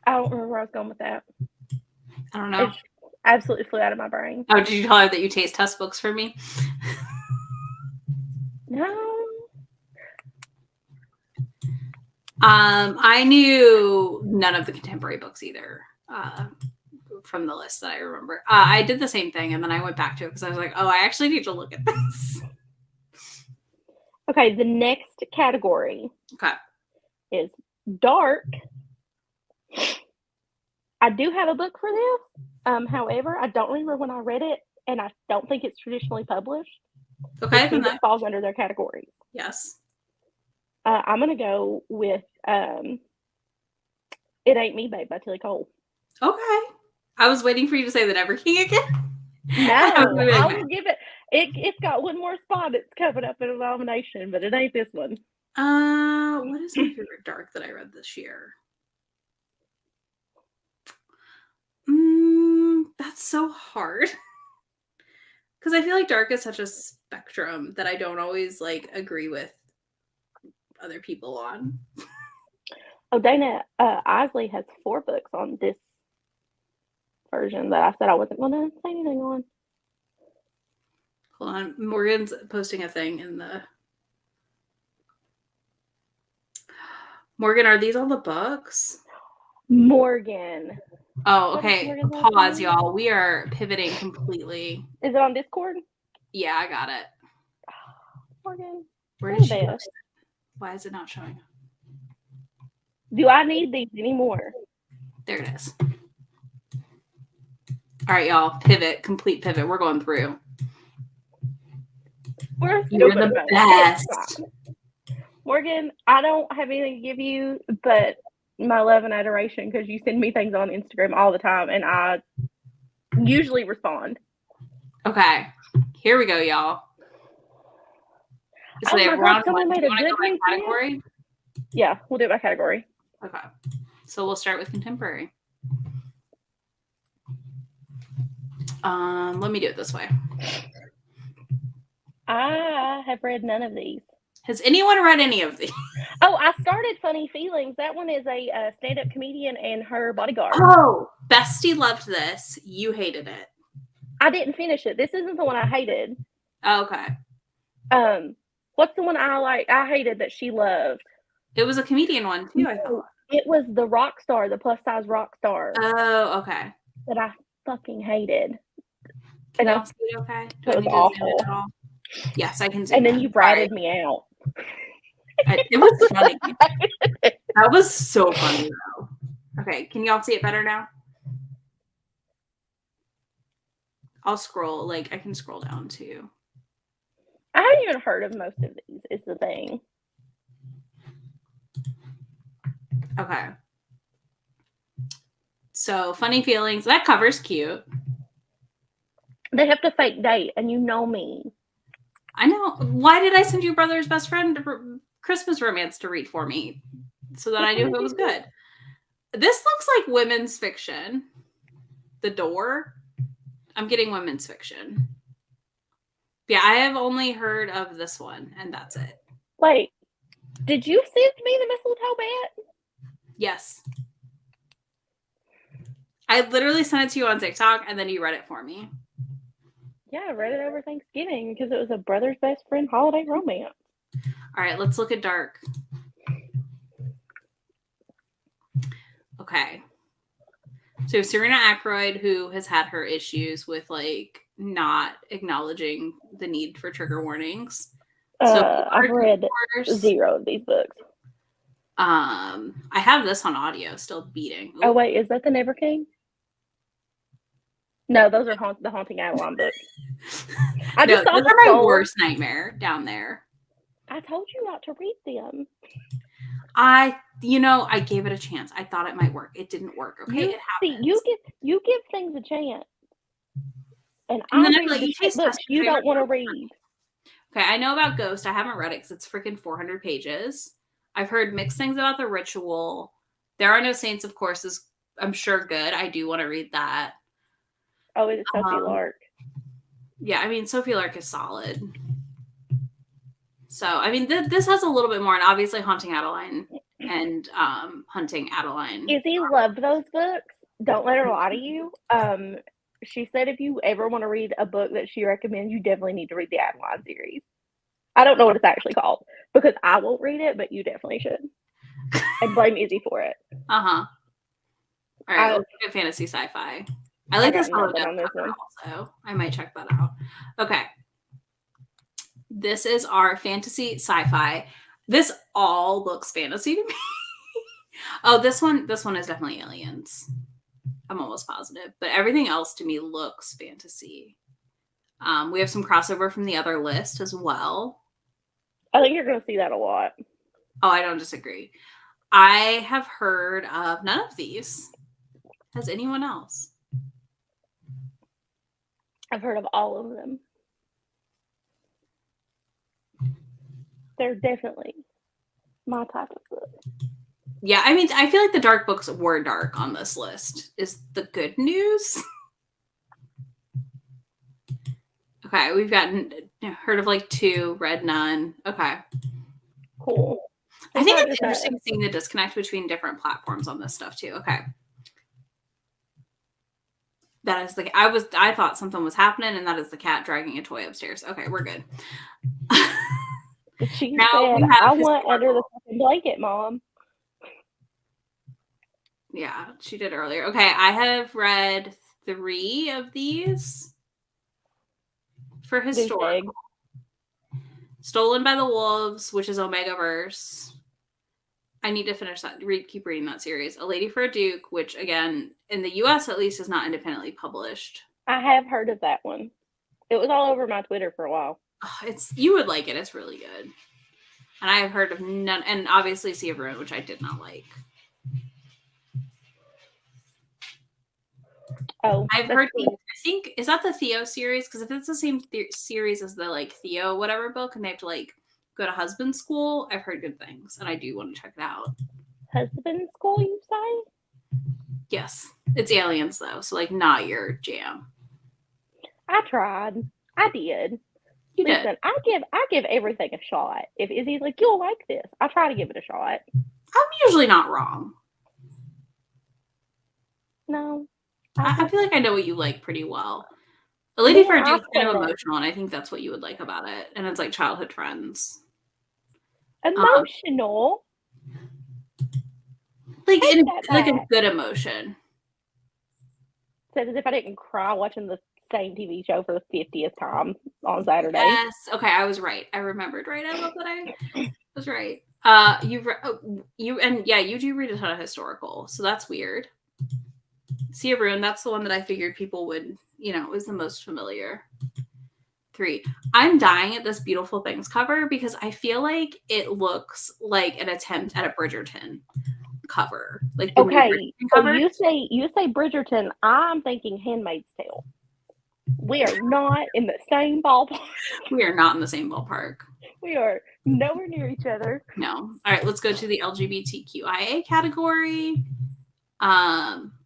I don't remember where I was going with that. I don't know. It absolutely flew out of my brain. Oh, did you tell her that you taste test books for me? No. I knew none of the contemporary books either from the list that I remember. I did the same thing, and then I went back to it because I was like, oh, I actually need to look at this. Okay, the next category is dark. I do have a book for this. However, I don't remember when I read it, and I don't think it's traditionally published. Okay, then that falls under their category. Yes. I'm gonna go with "It Ain't Me, Babe" by Tilly Cole. Okay. I was waiting for you to say "The Never King" again. No, I will give it. It's got one more spot. It's coming up in a nomination, but it ain't this one. What is my favorite dark that I read this year? That's so hard. Because I feel like dark is such a spectrum that I don't always like agree with other people on. Oh, Dana Isley has 4 books on this version that I said I wasn't going to say anything on. Hold on. Morgan's posting a thing in the... Morgan, are these all the books? Morgan. Oh, okay. Pause, y'all. We are pivoting completely. Is it on Discord? Yeah, I got it. Morgan. Where did she post it? Why is it not showing? Do I need these anymore? There it is. All right, y'all. Pivot. Complete pivot. We're going through. You're the best. Morgan, I don't have anything to give you but my love and adoration because you send me things on Instagram all the time and I usually respond. Okay. Here we go, y'all. So they have round one. Do you want to go by category? Yeah, we'll do it by category. Okay. So we'll start with contemporary. Let me do it this way. I have read none of these. Has anyone read any of these? Oh, I started Funny Feelings. That one is a stand-up comedian and her bodyguard. Oh, Bestie loved this. You hated it. I didn't finish it. This isn't the one I hated. Oh, okay. What's the one I hated that she loved? It was a comedian one too, I thought. It was the rock star, the plus size rock star. Oh, okay. That I fucking hated. And I see it okay? It was awful. Yes, I can see. And then you ratted me out. It was funny. That was so funny though. Okay, can y'all see it better now? I'll scroll. Like I can scroll down too. I haven't even heard of most of these. Is the thing. Okay. So Funny Feelings. That cover's cute. They have to fake date, and you know me. I know. Why did I send you Brother's Best Friend Christmas Romance to read for me? So that I knew it was good. This looks like women's fiction. The Door. I'm getting women's fiction. Yeah, I have only heard of this one, and that's it. Wait, did you send me the mistletoe bat? Yes. I literally sent it to you on TikTok, and then you read it for me. Yeah, I read it over Thanksgiving because it was a brother's best friend holiday romance. All right, let's look at Dark. Okay. So Serena Aykroyd, who has had her issues with like not acknowledging the need for trigger warnings. So I've read 0 of these books. I have this on audio, still beating. Ooh. Oh wait, is that the Never King? No, those are the Haunting Adeline books. I just thought those are my worst nightmare down there. I told you not to read them. I gave it a chance. I thought it might work. It didn't work. Okay, it happens. See, you give things a chance, and then I read the books you don't want to read. Okay, I know about Ghost. I haven't read it because it's freaking 400 pages. I've heard mixed things about The Ritual. There Are No Saints, of course, is I'm sure good. I do want to read that. Oh, is it Sophie Lark? Yeah, I mean Sophie Lark is solid. So I mean this has a little bit more, and obviously Haunting Adeline and Hunting Adeline. Izzy loved those books. Don't let her lie to you. She said if you ever want to read a book that she recommends, you definitely need to read the Adeline series. I don't know what it's actually called because I won't read it, but you definitely should. And blame Izzy for it. All right, let's look at fantasy sci-fi. I like this on this one also. I might check that out. Okay. This is our fantasy sci-fi. This all looks fantasy to me. Oh, this one is definitely aliens. I'm almost positive. But everything else to me looks fantasy. We have some crossover from the other list as well. I think you're going to see that a lot. Oh, I don't disagree. I have heard of none of these. Has anyone else? I've heard of all of them. They're definitely my type of book. Yeah, I mean, I feel like the dark books were dark on this list. Is the good news? Okay, we've heard of like 2, read none. Okay. Cool. I think it's interesting seeing the disconnect between different platforms on this stuff too. Okay. That is I thought something was happening, and that is the cat dragging a toy upstairs. Okay, we're good. She now said, I want under the fucking blanket, Mom. Yeah, she did earlier. Okay, I have read 3 of these for historical. Stolen by the Wolves, which is Omegaverse. I need to finish that. Keep reading that series. A Lady for a Duke, which again, in the US at least, is not independently published. I have heard of that one. It was all over my Twitter for a while. You would like it. It's really good. And I have heard of none, and obviously Sea of Ruin, which I did not like. Oh, I've heard. I think is that the Theo series? Because if it's the same series as the like Theo whatever book, and they have to like go to husband school, I've heard good things, and I do want to check it out. Husband school, you say? Yes, it's aliens though, so like not your jam. I tried. I did. Listen, I give everything a shot. If Izzy's like, you'll like this, I try to give it a shot. I'm usually not wrong. No. I feel like I know what you like pretty well. A Lady for a Duke is kind of emotional, and I think that's what you would like about it. And it's like childhood friends. Emotional? Like a good emotion. Said as if I didn't cry watching the same TV show for the 50th time on Saturday. Yes. Okay, I was right. I remembered right. I love that I was right. You do read a ton of historical, so that's weird. Sea of Ruin, that's the one that I figured people would, was the most familiar. 3. I'm dying at this Beautiful Things cover because I feel like it looks like an attempt at a Bridgerton cover. Like okay, so you say Bridgerton, I'm thinking Handmaid's Tale. We are not in the same ballpark. We are not in the same ballpark. We are nowhere near each other. No. All right, let's go to the LGBTQIA category.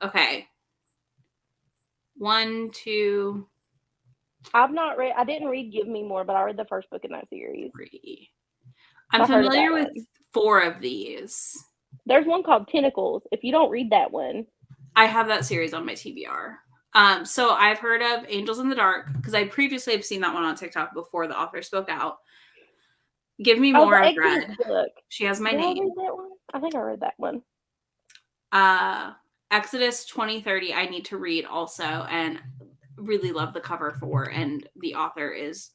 Okay. 1, 2, I've not read. I didn't read Give Me More, but I read the first book in that series. 3. I'm I've heard of familiar that with one. 4 of these. There's one called Tentacles. If you don't read that one, I have that series on my TBR. So I've heard of Angels in the Dark because I previously have seen that one on TikTok before the author spoke out. Give Me More, the I've Exodus read. book. She Has My Did I Name. read that one? I think I read that one. Exodus 2030, I need to read also, and really love the cover for, and the author is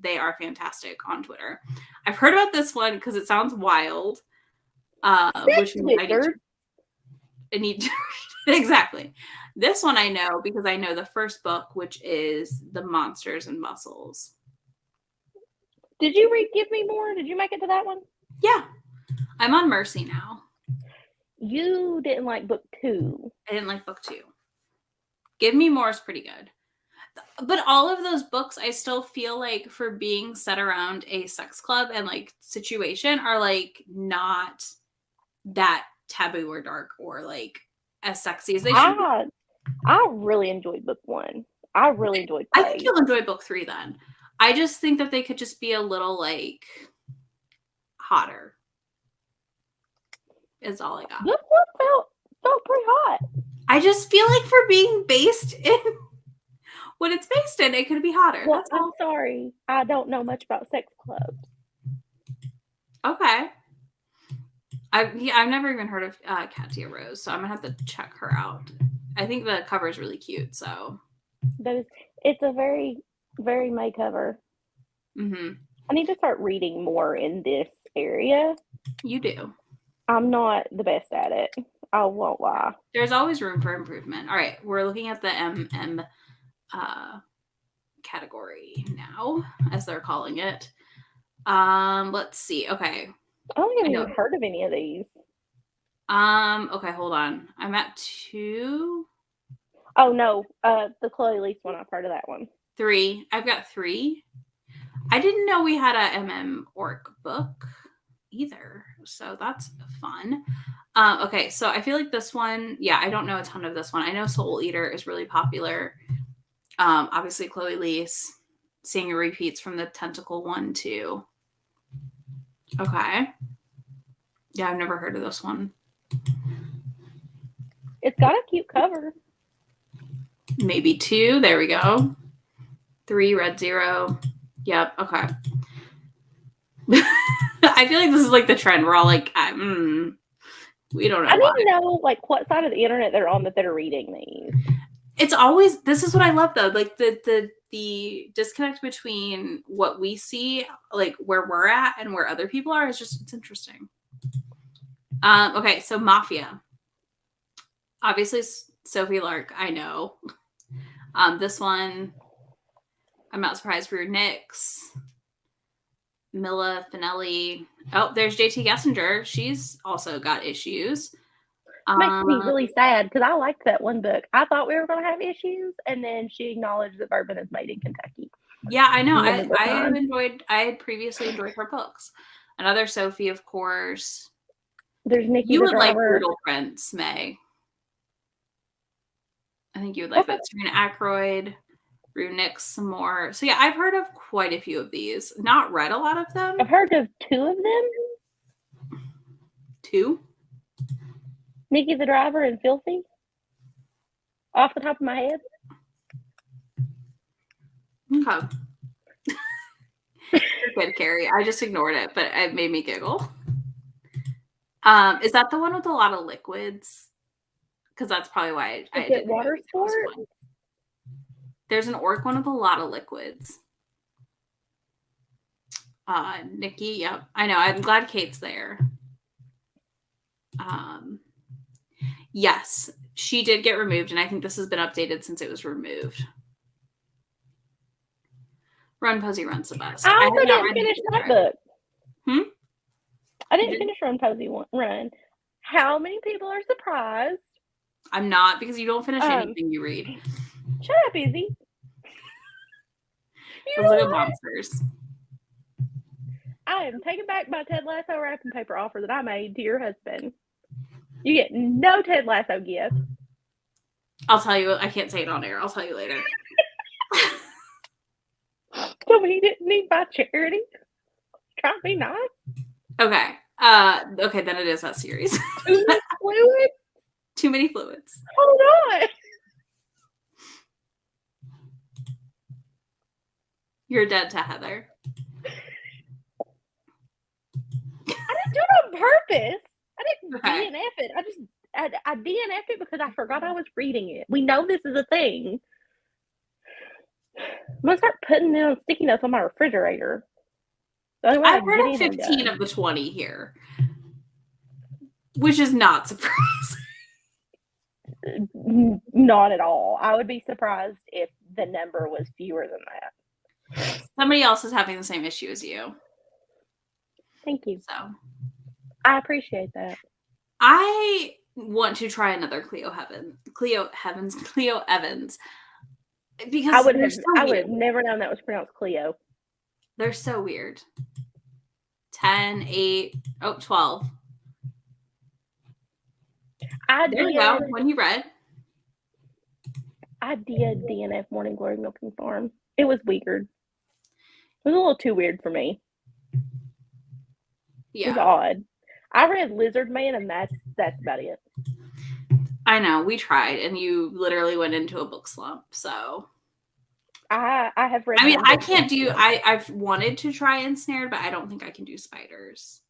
they are fantastic on Twitter. I've heard about this one because it sounds wild. Which means I need to read it. Exactly. This one I know because I know the first book, which is The Monsters and Muscles. Did you read Give Me More? Did you make it to that one? Yeah. I'm on Mercy now. You didn't like book 2. I didn't like book 2. Give Me More is pretty good. But all of those books, I still feel like for being set around a sex club and like situation are like not that taboo or dark or like as sexy as they should be. I really enjoyed book 1. I really enjoyed Play. I think you'll enjoy book 3 then. I just think that they could just be a little like hotter. Is all I got. Book 1 felt pretty hot. I just feel like for being based in what it's based in, it could be hotter. Well, I'm sorry. I don't know much about sex clubs. Okay. I've never even heard of Katia Rose, so I'm gonna have to check her out. I think the cover is really cute. So it's a very, very May cover. Mm-hmm. I need to start reading more in this area. You do. I'm not the best at it. I won't lie. There's always room for improvement. All right, we're looking at the MM category now, as they're calling it. Let's see. Okay. I don't think I've even heard of any of these. Okay, hold on. I'm at 2. Oh no, the Chloe Lease one. I've heard of that one. 3. I've got 3. I didn't know we had a MM Orc book either, so that's fun. Okay, so I feel like this one, yeah, I don't know a ton of this one. I know Soul Eater is really popular. Obviously Chloe Lease, seeing repeats from the Tentacle one too. Okay. Yeah, I've never heard of this one. It's got a cute cover. Maybe 2. There we go. 3, Red Zero. Yep. Okay. I feel like this is like the trend. We're all like, we don't know. I need to know like what side of the internet they're on that they're reading these. It's always, this is what I love though. Like the disconnect between what we see, like where we're at and where other people are is just, it's interesting. Okay. So Mafia. Obviously Sophie Lark, I know. This one, I'm not surprised. Rude Nix, Mila Finelli. Oh, there's JT Gessinger. She's also got issues. Makes me really sad because I liked that one book. I thought we were going to have issues, and then she acknowledged that bourbon is made in Kentucky. Yeah, I know. I had previously enjoyed her books. Another Sophie, of course. There's Nikki. You would like Brutal Prince, May. I think you would like that. Serena Ackroyd, Rue Nix, some more. So yeah, I've heard of quite a few of these. Not read a lot of them. I've heard of 2 of them. 2? Nikki the Driver and Filthy. Off the top of my head. Okay. You're good, Carrie. I just ignored it, but it made me giggle. Is that the one with a lot of liquids? Because that's probably why I did water sport. There's an orc one with a lot of liquids. Nikki, yep. I know. I'm glad Kate's there. Yes, she did get removed, and I think this has been updated since it was removed. Run Posey Run's the best. I also didn't finish that book. I didn't finish Run Posey Run. How many people are surprised? I'm not, because you don't finish anything you read. Shut up, Izzy. Those are monsters. I am taking back my Ted Lasso wrapping paper offer that I made to your husband. You get no Ted Lasso gift. I'll tell you. I can't say it on air. I'll tell you later. told me he didn't need my charity. Trying to be nice. Okay. Okay, then it is that series. Too much fluid. Too many fluids. Hold on. You're dead to Heather. I didn't do it on purpose. I didn't Okay. DNF it. I DNF'd it because I forgot I was reading it. We know this is a thing. I'm gonna start putting down sticky notes on my refrigerator. I've read up 15 of the 20 here, which is not surprising. Not at all. I would be surprised if the number was fewer than that. Somebody else is having the same issue as you. Thank you. So I appreciate that. I want to try another Cleo Evans because I would have never known that was pronounced Cleo. They're so weird. 10, 8, 12. There we go. When you read. I did DNF Morning Glory Milking Farm. It was weird. It was a little too weird for me. Yeah. It was odd. I read Lizard Man, and that's about it. I know. We tried, and you literally went into a book slump. So I have read. I mean, I can't do. I've wanted to try Ensnared, but I don't think I can do spiders.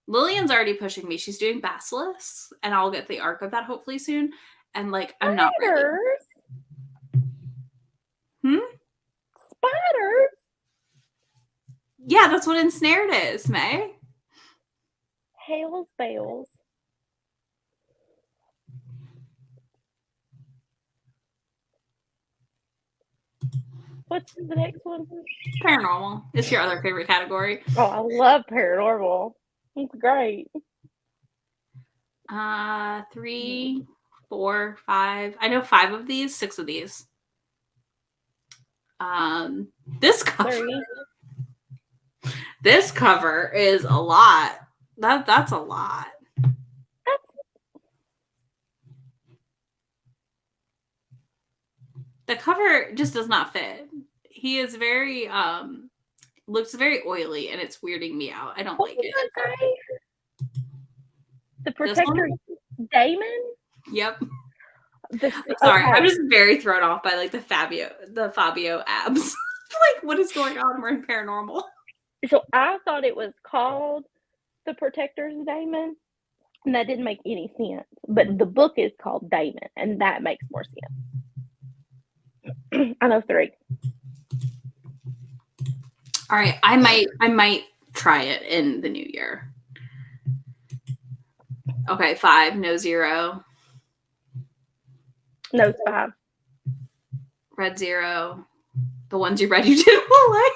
Lillian's already pushing me. She's doing Basilisk, and I'll get the arc of that hopefully soon. And like, I'm not ready. Spiders. Yeah, that's what Ensnared is, May. Hails Bells. What's the next one? Paranormal. It's your other favorite category. Oh, I love paranormal. It's great. 3, 4, 5. I know 5 of these, 6 of these. This cover. This cover is a lot. That's a lot. The cover just does not fit. He is very looks very oily, and it's weirding me out. I don't like it. The Protector Damon? Yep. Sorry, I'm just very thrown off by like the Fabio abs. Like, what is going on? We're in paranormal. So I thought it was called The Protector's Damon, and that didn't make any sense. But the book is called Damon, and that makes more sense. I know 3. All right, I might try it in the new year. Okay, 5, no 0. No 5. Read 0. The ones you read you didn't like.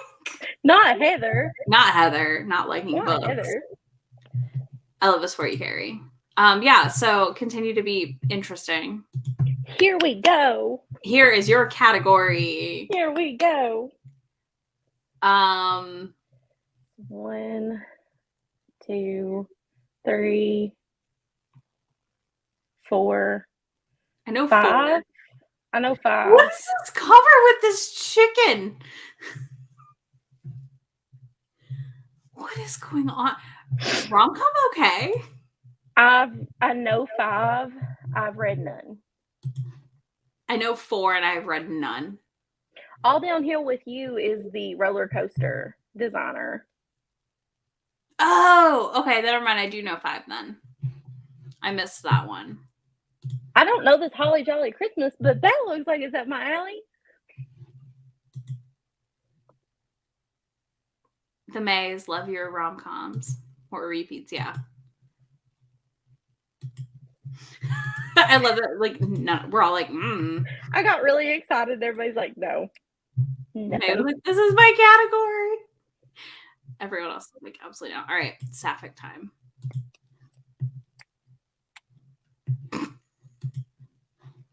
Not Heather. Not Heather. Not liking books. Heather. I love this for you, Carrie. Yeah, so continue to be interesting. Here we go. Here is your category. Here we go. 1, 2, 3, 4. I know 5. 4. I know 5. What is this cover with this chicken? What is going on? Is rom-com okay? I know 5. I've read none. I know 4, and I've read none. All Downhill with You is the roller coaster designer. Oh, okay. Never mind. I do know 5 then. I missed that one. I don't know this Holly Jolly Christmas, but that looks like it's up my alley. The Mays love your rom-coms or repeats, yeah. I love it. Like, no, we're all like, I got really excited. Everybody's like, no. Like, this is my category. Everyone else is like, absolutely not. All right, Sapphic time.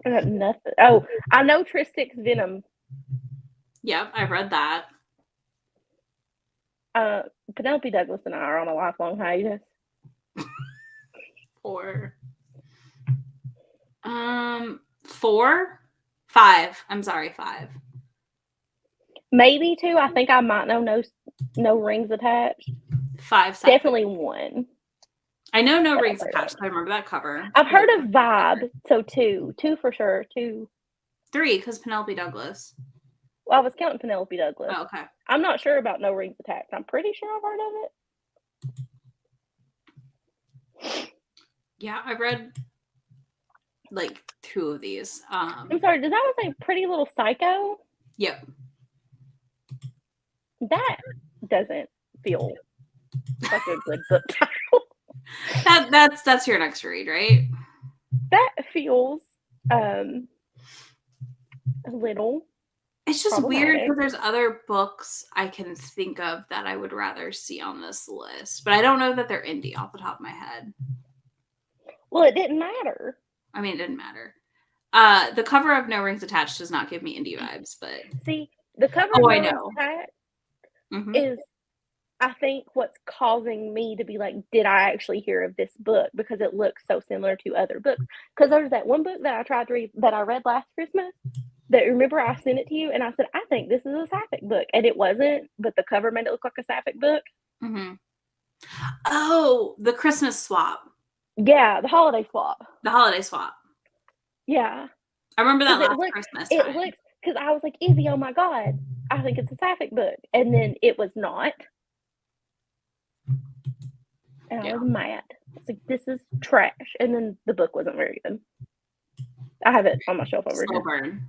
I got nothing. Oh, I know Tristix Venom. Yep, I've read that. Penelope Douglas and I are on a lifelong hiatus. 4. 4? 5. I'm sorry, 5. Maybe 2. I think I might know No Rings Attached. 5 Sapphic. Definitely 1. I know No Rings Attached. I remember that cover. I've heard of Vibe, so 2. 2 for sure. 2. 3, because Penelope Douglas. Well, I was counting Penelope Douglas. Oh, okay. I'm not sure about No Rings Attached. I'm pretty sure I've heard of it. Yeah, I read like 2 of these. I'm sorry, does that one say Pretty Little Psycho? Yep. That doesn't feel like a good book title. That's your next read, right? That feels a little. It's just weird because there's other books I can think of that I would rather see on this list, but I don't know that they're indie off the top of my head. Well, it didn't matter. I mean, it didn't matter. The cover of No Rings Attached does not give me indie vibes, but see, the cover of No I Rings know. Attached is, I think, what's causing me to be like, did I actually hear of this book? Because it looks so similar to other books. Because there's that one book that I tried to read that I read last Christmas. That remember I sent it to you and I said, I think this is a Sapphic book. And it wasn't, but the cover made it look like a Sapphic book. Oh, the Christmas swap. Yeah, the holiday swap. The holiday swap. Yeah. I remember that last Christmas time. It looks, because I was like, Izzy, oh my God, I think it's a Sapphic book. And then it was not. And I was mad. I was like, this is trash. And then the book wasn't very good. I have it on my shelf over here. Burn.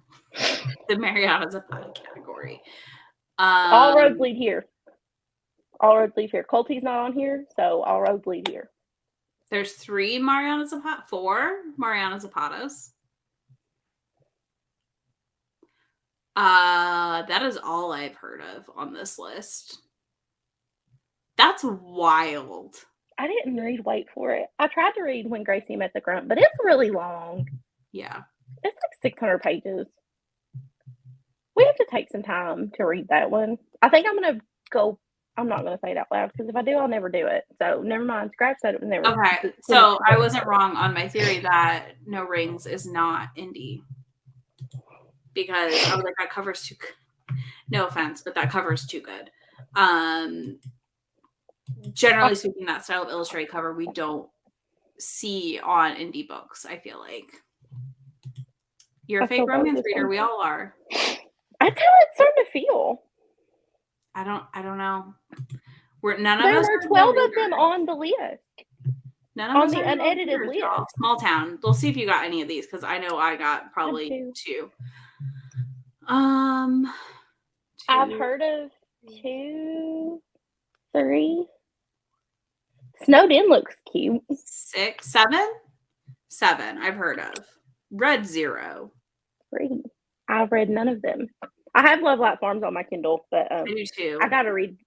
The Mariana Zapata category. All roads lead here. All roads lead here. Colty's not on here, so all roads lead here. There's 3 Mariana Zapata, 4 Mariana Zapatas. That is all I've heard of on this list. That's wild. I didn't read Wait for It. I tried to read When Gracie Met the Grump, but it's really long. Yeah. It's like 600 pages. We have to take some time to read that one. I think I'm going to go. I'm not going to say it out loud because if I do, I'll never do it. So never mind. Scratch that. It was never. Okay. So I wasn't wrong on my theory that No Rings is not indie. Because I was like, that cover's too good. No offense, but that cover's too good. Generally speaking, that style of illustrated cover we don't see on indie books, I feel like. You're a fake romance reader. We all are. That's how it's starting to feel. I don't know. None of us. There were 12 of them on the list. None of on us the unedited list. Small town. We'll see if you got any of these because I know I got probably 2. I've heard of 2, 3. Snowed In looks cute. 6, 7? 7 I've heard of. Read 0. 3. I've read none of them. I have Love Light Farms on my Kindle, but I do too. I gotta read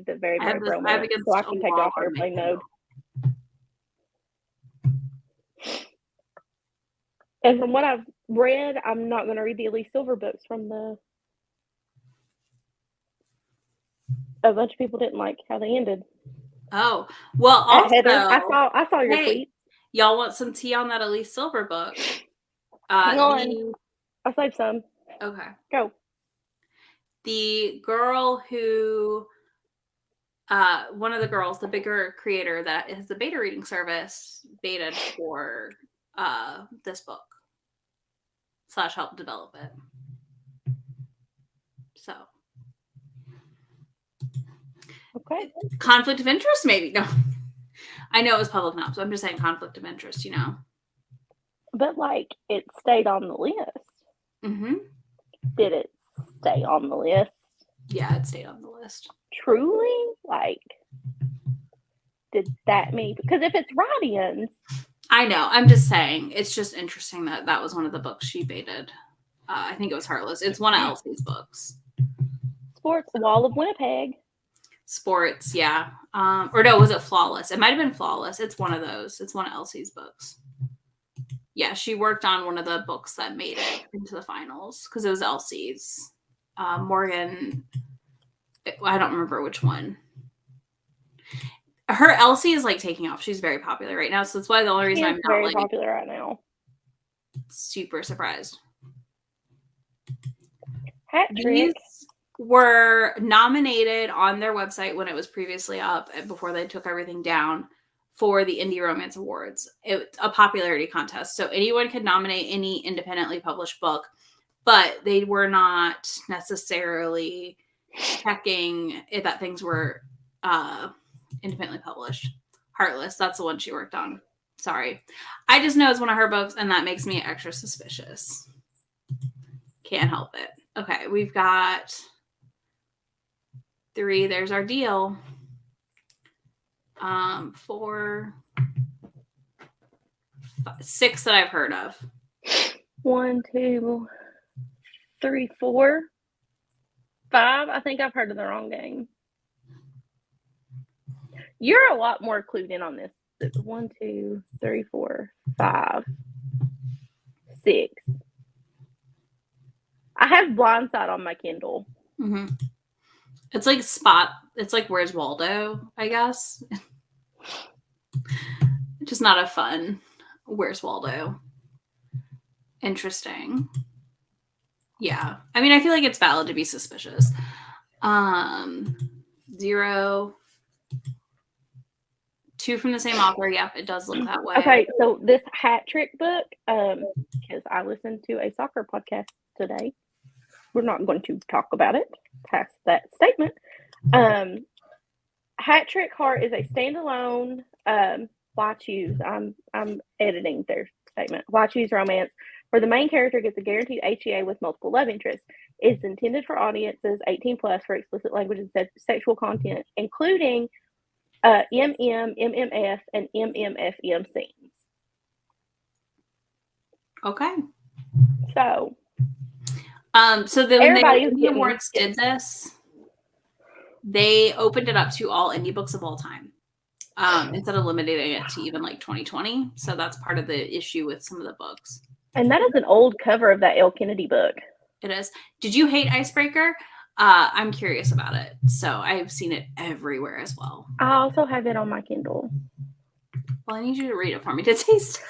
the very romance so I can take off airplane mode. And from what I've read, I'm not going to read the Elise Silver books from the. A bunch of people didn't like how they ended. Oh well, also Heather, I saw your tweet. Y'all want some tea on that Elise Silver book? Hang on, I'll save some. Okay, go. The girl who, one of the girls, the bigger creator that is the beta reading service, betaed for this book / help develop it. So. Okay. Conflict of interest, maybe. No. I know it was public now, so I'm just saying conflict of interest, you know. But, like, it stayed on the list. Mm-hmm. Did it stay on the list? Yeah, it stayed on the list. Truly? Like, did that mean... Because if it's write-ins... I know. I'm just saying. It's just interesting that that was one of the books she baited. I think it was Heartless. It's one of Elsie's books. Sports, The Wall of Winnipeg. Sports, yeah. Or no, was it Flawless? It might have been Flawless. It's one of those. It's one of Elsie's books. Yeah, she worked on one of the books that made it into the finals because it was Elsie's. Morgan, I don't remember which one. Her Elsie is like taking off. She's very popular right now, so that's why the only reason I'm not very popular right now. Super surprised. Hat trick. were nominated on their website when it was previously up before they took everything down for the Indie Romance Awards. It's a popularity contest. So anyone could nominate any independently published book, but they were not necessarily checking that things were independently published. Heartless, that's the one she worked on. Sorry. I just know it's one of her books, and that makes me extra suspicious. Can't help it. Okay, we've got 3. There's our deal. 4, 5, 6 that I've heard of. 1, 2, 3, 4, 5. I think I've heard of the wrong game. You're a lot more clued in on this. 1, 2, 3, 4, 5, 6. I have Blindside on my Kindle. Mm-hmm. It's like Spot. It's like Where's Waldo, I guess. Just not a fun Where's Waldo. Interesting. Yeah. I mean, I feel like it's valid to be suspicious. 0. 2 from the same author. Yep, it does look that way. Okay, so this Hat Trick book, because I listened to a soccer podcast today. We're not going to talk about it past that statement. Hat Trick Heart is a standalone why choose. I'm editing their statement. Why choose romance where the main character gets a guaranteed HEA with multiple love interests. It's intended for audiences 18 plus for explicit language and sexual content, including MMF, and MMFM scenes. Okay. So then when the Indie Awards did this, they opened it up to all indie books of all time, instead of limiting it to even like 2020. So that's part of the issue with some of the books. And that is an old cover of that Elle Kennedy book. It is. Did you hate Icebreaker? I'm curious about it. So I've seen it everywhere as well. I also have it on my Kindle. Well, I need you to read it for me to taste.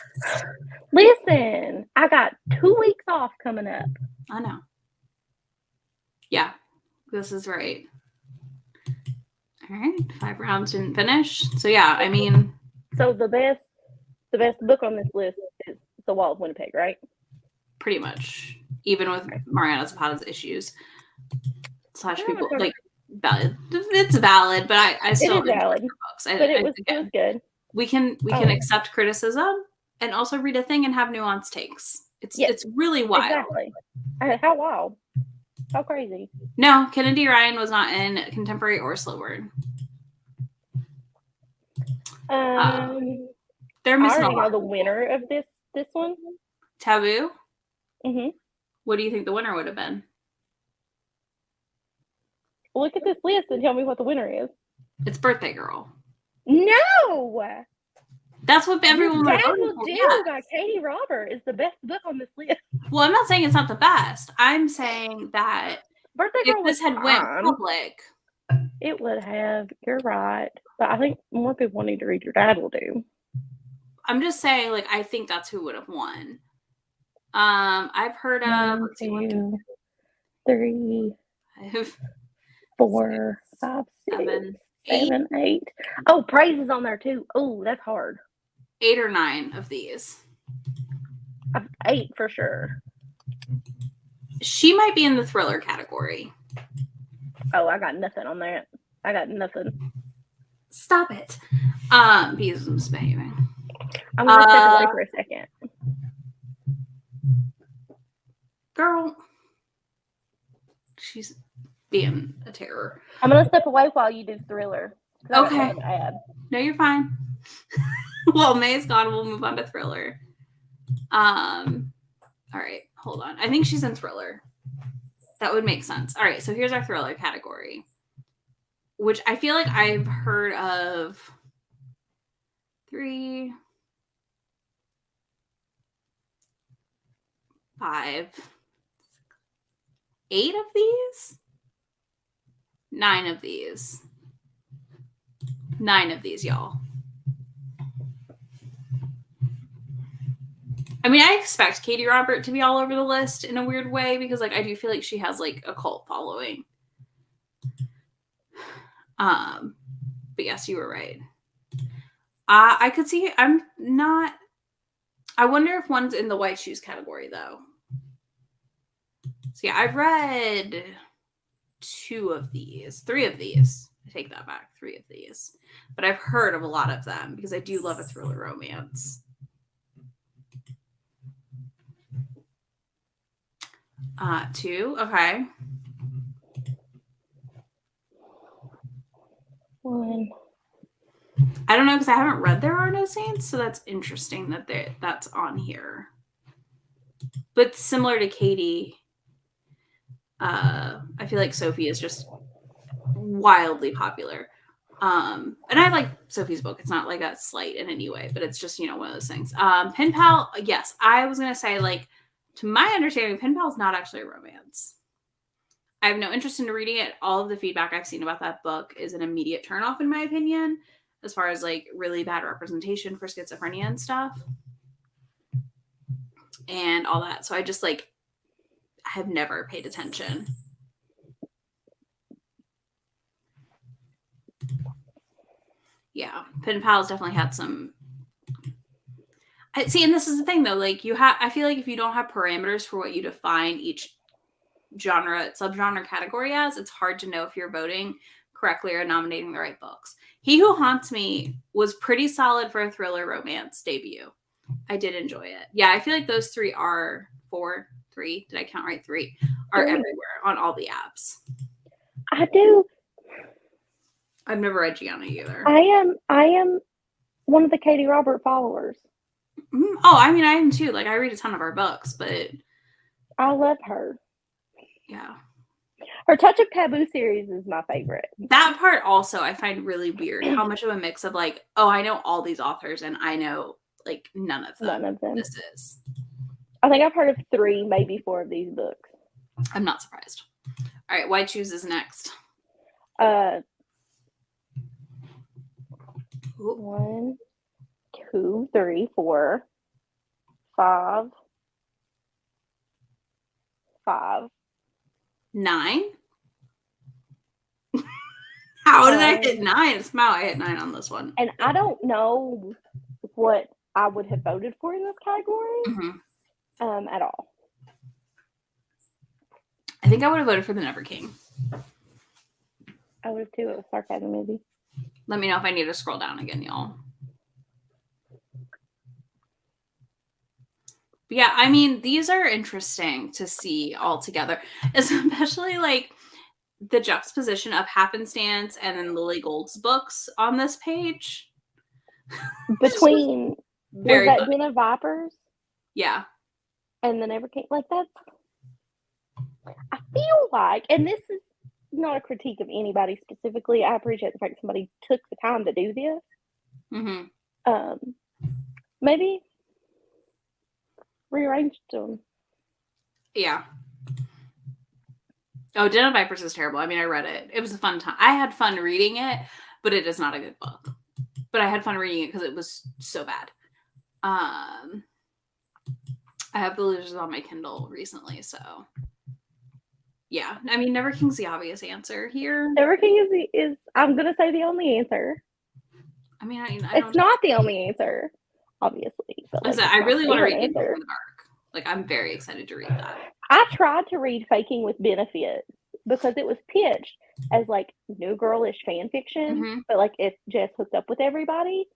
Listen, I got 2 weeks off coming up. I know. Yeah, this is right. All right, 5 rounds didn't finish. So yeah, I mean. So the best book on this list is The Wall of Winnipeg, right? Pretty much, even with Mariana Zapata's issues. / people like valid. It's valid, but I still enjoy the books. But it was good. We can accept criticism and also read a thing and have nuanced takes. It's really wild. Exactly. How wild. How crazy. No, Kennedy Ryan was not in contemporary or slow word. They're missing I already know the winner of this one. Taboo? Mm-hmm. What do you think the winner would have been? Look at this list and tell me what the winner is. It's Birthday Girl. No! That's what everyone would have voted for. Yeah. By Katie Robert is the best book on this list. Well, I'm not saying it's not the best. I'm saying that Birthday Girl if this had went public, it would have. You're right. But I think more people need to read Your Dad Will Do. I'm just saying, like, I think that's who would have won. I've heard of 1, 2, 3, 4, 5, 6, 7, 8. Oh, Praise is on there too. Oh, that's hard. 8 or 9 of these. 8 for sure. She might be in the thriller category. Oh, I got nothing on that. I got nothing. Stop it. Bees misbehaving. I'm gonna step away for a second. Girl. She's being a terror. I'm gonna step away while you do thriller. Okay. No, you're fine. Well, May's gone. We'll move on to thriller. All right, hold on. I think she's in thriller. That would make sense. All right, so here's our thriller category, which I feel like I've heard of 3, 5, 8 of these. 9 of these. 9 of these, y'all. I mean, I expect Katie Robert to be all over the list in a weird way because, like, I do feel like she has, like, a cult following. But yes, you were right. I could see. I'm not. I wonder if one's in the white shoes category though. So yeah, I've read 3 of these. I take that back, 3 of these. But I've heard of a lot of them because I do love a thriller romance. 2, okay. 1. I don't know because I haven't read There Are No Saints, so that's interesting that that's on here. But similar to Katie, I feel like Sophie is just wildly popular. And I like Sophie's book. It's not like a slight in any way, but it's just, one of those things. Pen Pal, yes, I was going to say, like, to my understanding, Pen Pal is not actually a romance. I have no interest in reading it. All of the feedback I've seen about that book is an immediate turnoff, in my opinion, as far as, like, really bad representation for schizophrenia and stuff. And all that. So I just, like, I have never paid attention. Yeah, Pen Pal's definitely had some. See, and this is the thing though, like I feel like if you don't have parameters for what you define each genre, subgenre category as, it's hard to know if you're voting correctly or nominating the right books. He Who Haunts Me was pretty solid for a thriller romance debut. I did enjoy it. Yeah, I feel like those 3 are 3. Did I count right? 3 are everywhere on all the apps. I do. I've never read Gianna either. I am one of the Katie Robert followers. Oh, I mean, I am too. Like, I read a ton of her books, but I love her. Yeah. Her Touch of Taboo series is my favorite. That part also I find really weird. How much of a mix of like, oh, I know all these authors and I know like none of them. This is. I think I've heard of 3, maybe 4 of these books. I'm not surprised. All right, White Shoes is next. 1, 2, 3, 4, 5, 9. How did I hit 9? Somehow I hit 9 on this one. And I don't know what I would have voted for in this category at all. I think I would have voted for The Never King. I would have too. It was sarcasm, maybe. Let me know if I need to scroll down again, y'all. But yeah, I mean, these are interesting to see all together, especially like the juxtaposition of Happenstance and then Lily Gold's books on this page. Between was that Den of Vipers? Yeah. And The Never King. Like, that's, I feel like, and this is not a critique of anybody specifically. I appreciate the fact somebody took the time to do this. Maybe rearranged them. Yeah. Oh, Den of Vipers is terrible. I mean, I read it. It was a fun time. I had fun reading it, but it is not a good book. But I had fun reading it because it was so bad. I have The Losers on my Kindle recently, so yeah. I mean, Never King's the obvious answer here. Never King is I'm gonna say the only answer. I mean, it's not the only answer, obviously. But like, I really want to read People in the Dark. Like, I'm very excited to read that. I tried to read Faking with Benefits because it was pitched as like new girlish fan fiction, but like it just hooked up with everybody,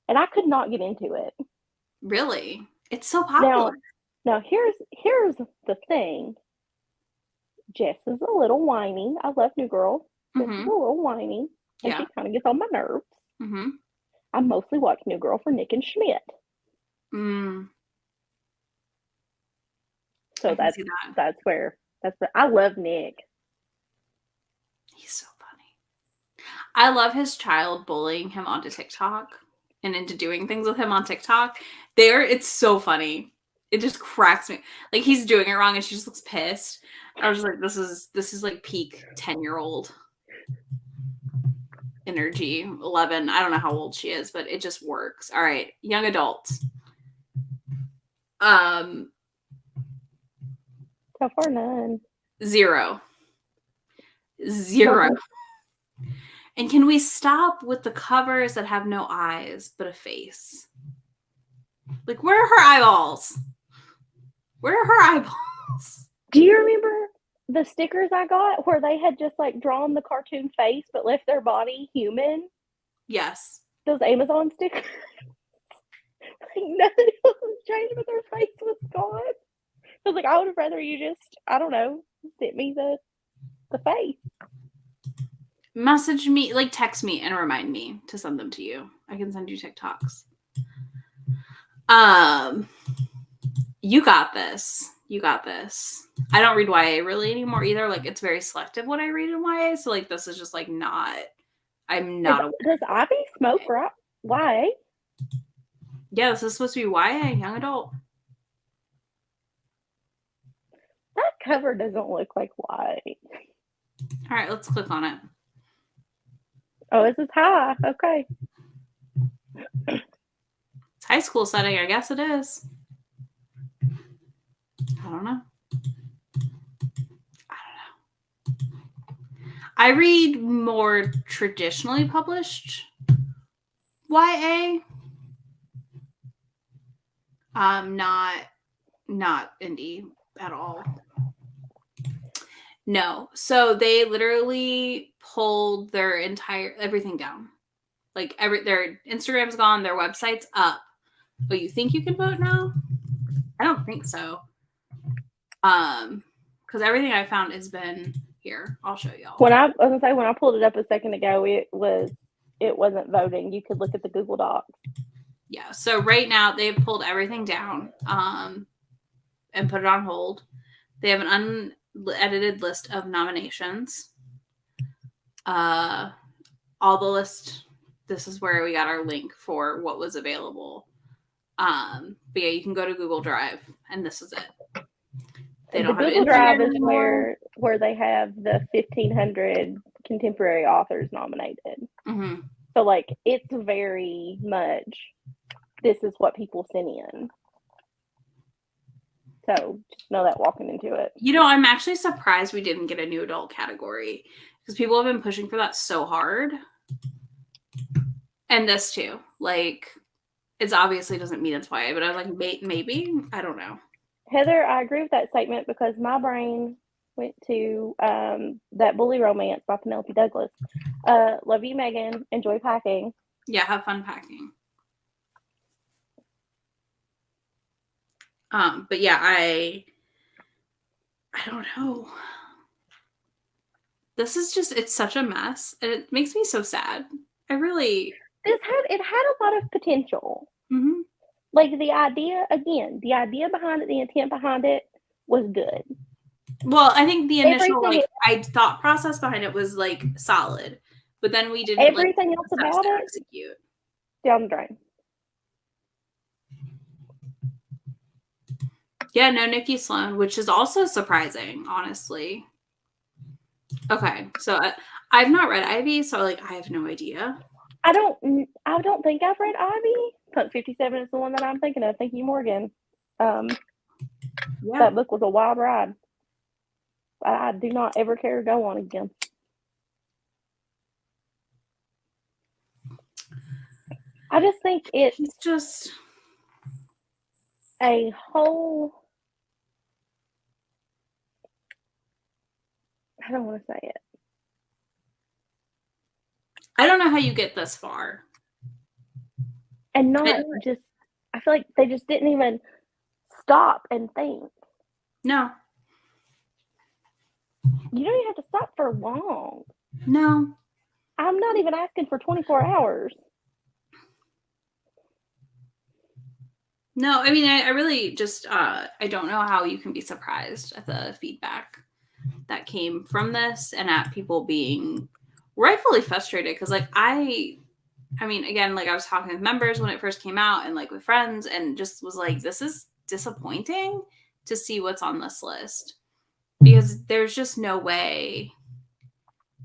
and I could not get into it. Really? It's so popular. Now here's the thing. Jess is a little whiny. I love New Girl. Jess is a little whiny, and she kind of gets on my nerves. I mostly watch New Girl for Nick and Schmidt. So that's where I love Nick. He's so funny. I love his child bullying him onto TikTok and into doing things with him on TikTok. It's so funny. It just cracks me. Like, he's doing it wrong and she just looks pissed. I was like, this is like peak 10-year-old energy. 11. I don't know how old she is, but it just works. All right, young adult. So far, none. 0. And can we stop with the covers that have no eyes but a face? Like, where are her eyeballs? Where are her eyeballs? Do you remember the stickers I got where they had just like drawn the cartoon face but left their body human? Yes. Those Amazon stickers. Like nothing else was changed, but their face was gone. I was like, I would have rather you just, I don't know, sent me the face. Message me, like text me and remind me to send them to you. I can send you TikToks. You got this. You got this. I don't read YA really anymore either. Like, it's very selective what I read in YA. So, like, this is just like not. I'm not. Does Ivy smoke YA? Yeah, this is supposed to be YA, young adult. That cover doesn't look like YA. All right, let's click on it. Oh, this is high. Okay. It's high school setting. I guess it is. I don't know. I read more traditionally published YA. Not indie at all. No. So they literally pulled their everything down. Like their Instagram's gone, their website's up. But you think you can vote now? I don't think so. Because everything I found has been here. I'll show y'all. When I pulled it up a second ago, it wasn't voting. You could look at the Google Docs. Yeah. So right now they've pulled everything down and put it on hold. They have an unedited list of nominations. All the list. This is where we got our link for what was available. But yeah, you can go to Google Drive, and this is it. They don't have Google Drive is where they have the 1,500 contemporary authors nominated. Mm-hmm. So like it's very much this is what people sent in. So just know that walking into it. You know, I'm actually surprised we didn't get a new adult category because people have been pushing for that so hard. And this too. Like, it's obviously doesn't mean it's YA, but I was like, maybe? I don't know. Heather, I agree with that statement because my brain went to that Bully Romance by Penelope Douglas. Love you, Megan. Enjoy packing. Yeah, have fun packing. But yeah, I don't know. This is just, it's such a mess. And it makes me so sad. It had a lot of potential. Mm-hmm. Like the idea behind it, the intent behind it was good. Well, I think the initial thought process behind it was like solid, but then we didn't everything else about it execute down the drain. Yeah, no Nikki Sloan, which is also surprising, honestly. Okay, so I've not read Ivy, so like I have no idea. I don't think I've read Ivy. Punk 57 is the one that I'm thinking of. Thank you, Morgan. That book was a wild ride. I do not ever care to go on again. I just think it's just a whole. I don't want to say it. I don't know how you get this far. And not just, I feel like they just didn't even stop and think. No. You don't even have to stop for long. No. I'm not even asking for 24 hours. No, I mean, I really just, I don't know how you can be surprised at the feedback that came from this and at people being rightfully frustrated. Because, like, I mean, again, like I was talking with members when it first came out and like with friends and just was like, this is disappointing to see what's on this list because there's just no way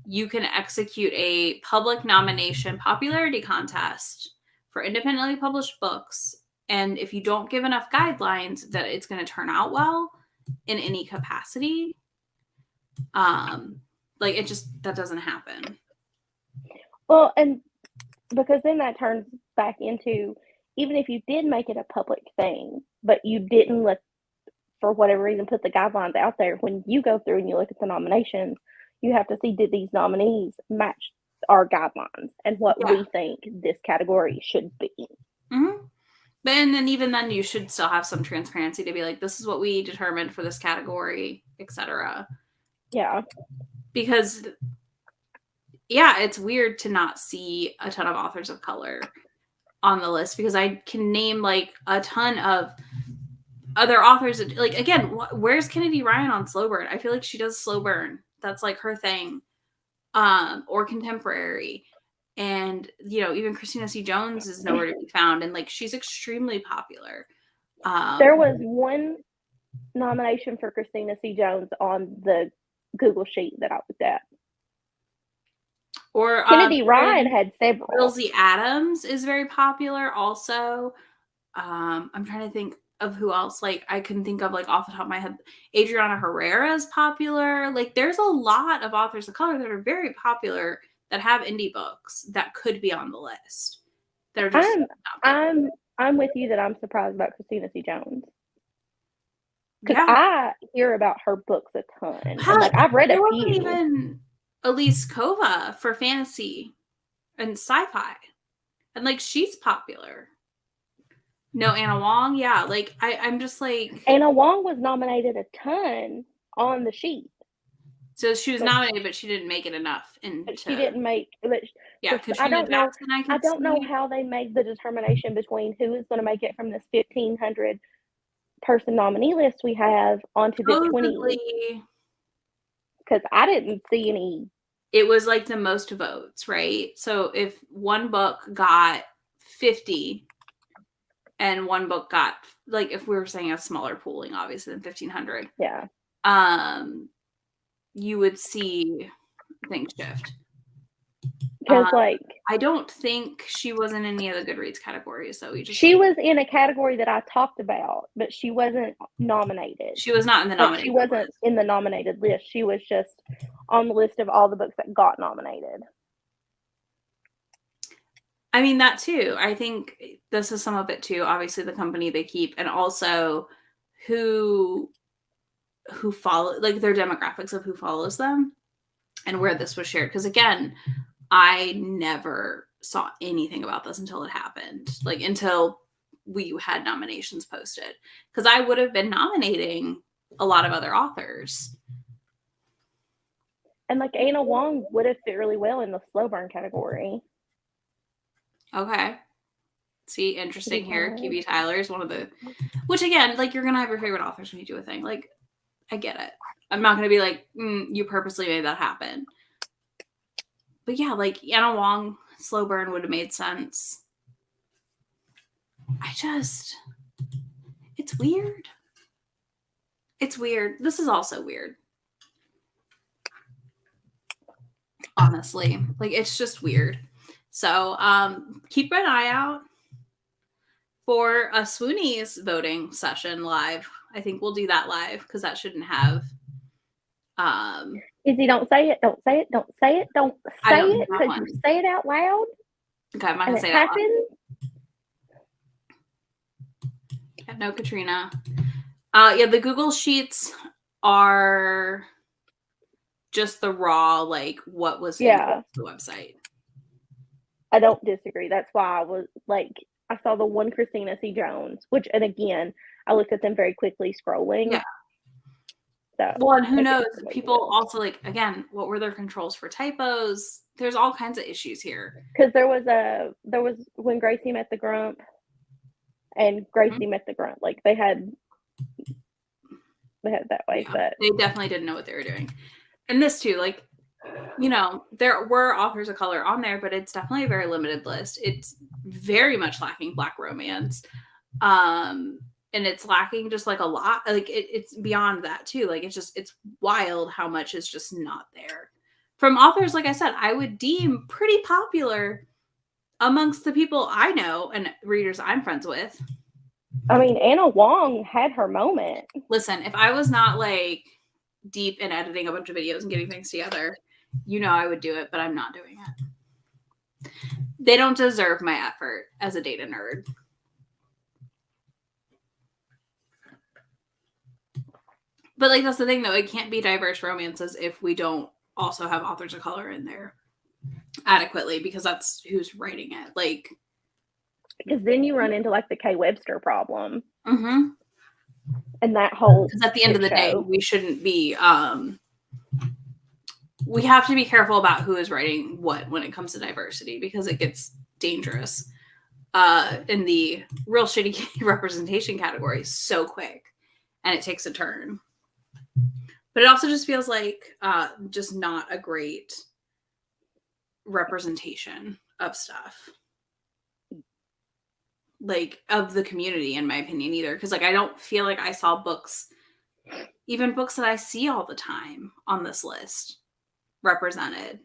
you can execute a public nomination popularity contest for independently published books. And if you don't give enough guidelines that it's going to turn out well in any capacity, like it just, that doesn't happen. Well, and because then that turns back into, even if you did make it a public thing, but you didn't for whatever reason, put the guidelines out there, when you go through and you look at the nominations, you have to see, did these nominees match our guidelines and what we think this category should be. Mm-hmm. But and then even then, you should still have some transparency to be like, this is what we determined for this category, etc. Yeah. Because, yeah, it's weird to not see a ton of authors of color on the list, because I can name like a ton of other authors. Like, again, where's Kennedy Ryan on Slow Burn? I feel like she does slow burn. That's like her thing. Or contemporary. And, even Christina C. Jones is nowhere to be found. And like, she's extremely popular. There was one nomination for Christina C. Jones on the Google sheet that I looked at. Or Kennedy Ryan had several. Lizzie Adams is very popular also. I'm trying to think of who else. Like, I can think of, like, off the top of my head, Adriana Herrera is popular. Like, there's a lot of authors of color that are very popular that have indie books that could be on the list. They're just I'm with you that I'm surprised about Christina C. Jones. Because I hear about her books a ton. And, like, I've read a few. Even Elise Kova for fantasy and sci-fi. And, like, she's popular. No, Anna Wong, yeah. Like, I'm just like... Anna Wong was nominated a ton on the sheet. So she was nominated, but she didn't make it enough. She didn't make... Yeah, Katrina Jackson, I don't know how they made the determination between who is going to make it from this 1,500 person nominee list we have onto this 20. Because I didn't see any. It was like the most votes, right? So if one book got 50 and one book got, like, if we were saying a smaller pooling, obviously, than 1,500. Yeah. You would see things shift. Because, like, I don't think she was in any of the Goodreads categories, so she was in a category that I talked about, but she wasn't nominated. She was not in the nominated. She wasn't in the nominated list. She was just on the list of all the books that got nominated. I mean, that too. I think this is some of it too. Obviously, the company they keep, and also who follow, like, their demographics of who follows them, and where this was shared. Because again, I never saw anything about this until it happened, like until we had nominations posted, because I would have been nominating a lot of other authors. And like Anna Wong would have fit really well in the slow burn category. Okay. See, interesting here. QB Tyler is one of the, which again, like, you're going to have your favorite authors when you do a thing. Like, I get it. I'm not going to be like, you purposely made that happen. But yeah, like, Anna Wong, slow burn would have made sense. It's weird. It's weird. This is also weird. Honestly. Like, it's just weird. So, keep an eye out for a Swoonies voting session live. I think we'll do that live, because that shouldn't have... Izzy, don't say it, don't say it, don't say it, don't say it, because you say it out loud. Okay, I'm not going to say it out loud. Yeah, no, Katrina. Yeah, the Google Sheets are just the raw, like, what was on the website. I don't disagree. That's why I was, like, I saw the one Christina C. Jones, which, and again, I looked at them very quickly scrolling. Yeah. So, well, and who knows? People also, like, again, what were their controls for typos? There's all kinds of issues here. Because there was when Gracie Met the Grump and Gracie Met the Grunt. Like, they had it that way. Yeah, but they definitely didn't know what they were doing. And this too, like, there were authors of color on there, but it's definitely a very limited list. It's very much lacking Black romance. And it's lacking just, like, a lot. Like, it's beyond that too. Like, it's wild how much is just not there. From authors, like I said, I would deem pretty popular amongst the people I know and readers I'm friends with. I mean, Anna Wong had her moment. Listen, if I was not, like, deep in editing a bunch of videos and getting things together, I would do it, but I'm not doing it. They don't deserve my effort as a data nerd. But like that's the thing though, it can't be diverse romances if we don't also have authors of color in there adequately, because that's who's writing it. Like, because then you run into like the Kay Webster problem. Mm-hmm. And that whole because at the end of the day, we shouldn't be we have to be careful about who is writing what when it comes to diversity, because it gets dangerous in the real shitty representation category so quick, and it takes a turn. But it also just feels like just not a great representation of stuff, like of the community, in my opinion, either. Because like I don't feel like I saw books, even books that I see all the time on this list, represented.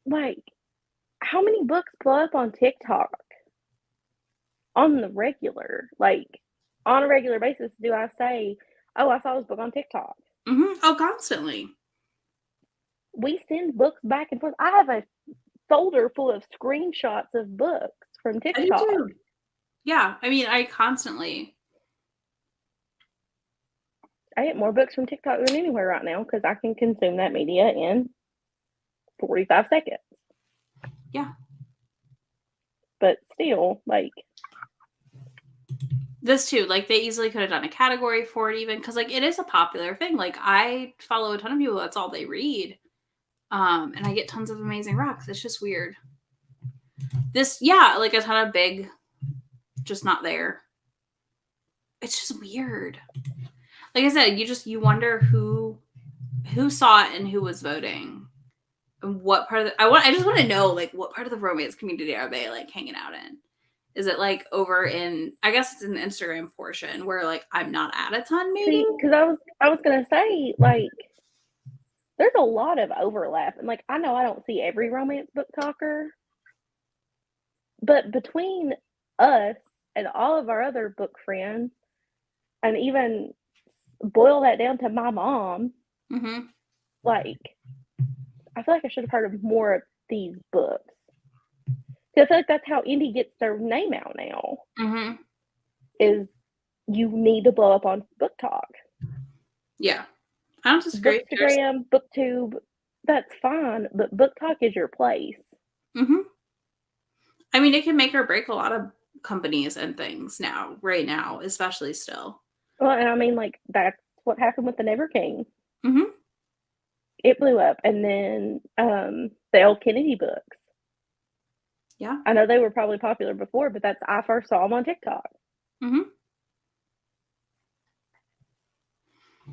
Like, how many books blow up on TikTok on the regular? Like, on a regular basis, do I say, "Oh, I saw this book on TikTok"? Mm-hmm. Oh, constantly. We send books back and forth. I have a folder full of screenshots of books from TikTok. I do too. Yeah, I mean, I constantly. I get more books from TikTok than anywhere right now because I can consume that media in 45 seconds. Yeah. But still, like, this too, like they easily could have done a category for it, even because like it is a popular thing. Like I follow a ton of people, that's all they read. And I get tons of amazing rocks. It's just weird. This, yeah, like a ton of big, just not there. It's just weird. Like I said, you wonder who saw it and who was voting, and what part of the, I just want to know, like, what part of the romance community are they like hanging out in? Is it like over in, I guess it's in the Instagram portion where like I'm not at a ton, maybe? Because I was gonna say, like, there's a lot of overlap, and like I know I don't see every romance book talker, but between us and all of our other book friends, and even boil that down to my mom, like, I feel like I should have heard of more of these books. I feel like that's how indie gets their name out now. Is you need to blow up on BookTok. Yeah. I don't disagree. Bookstagram, BookTube, that's fine, but BookTok is your place. I mean, it can make or break a lot of companies and things right now, especially still. Well, and I mean, like, that's what happened with the Never King. It blew up. And then the Elle Kennedy books. Yeah. I know they were probably popular before, but I first saw them on TikTok.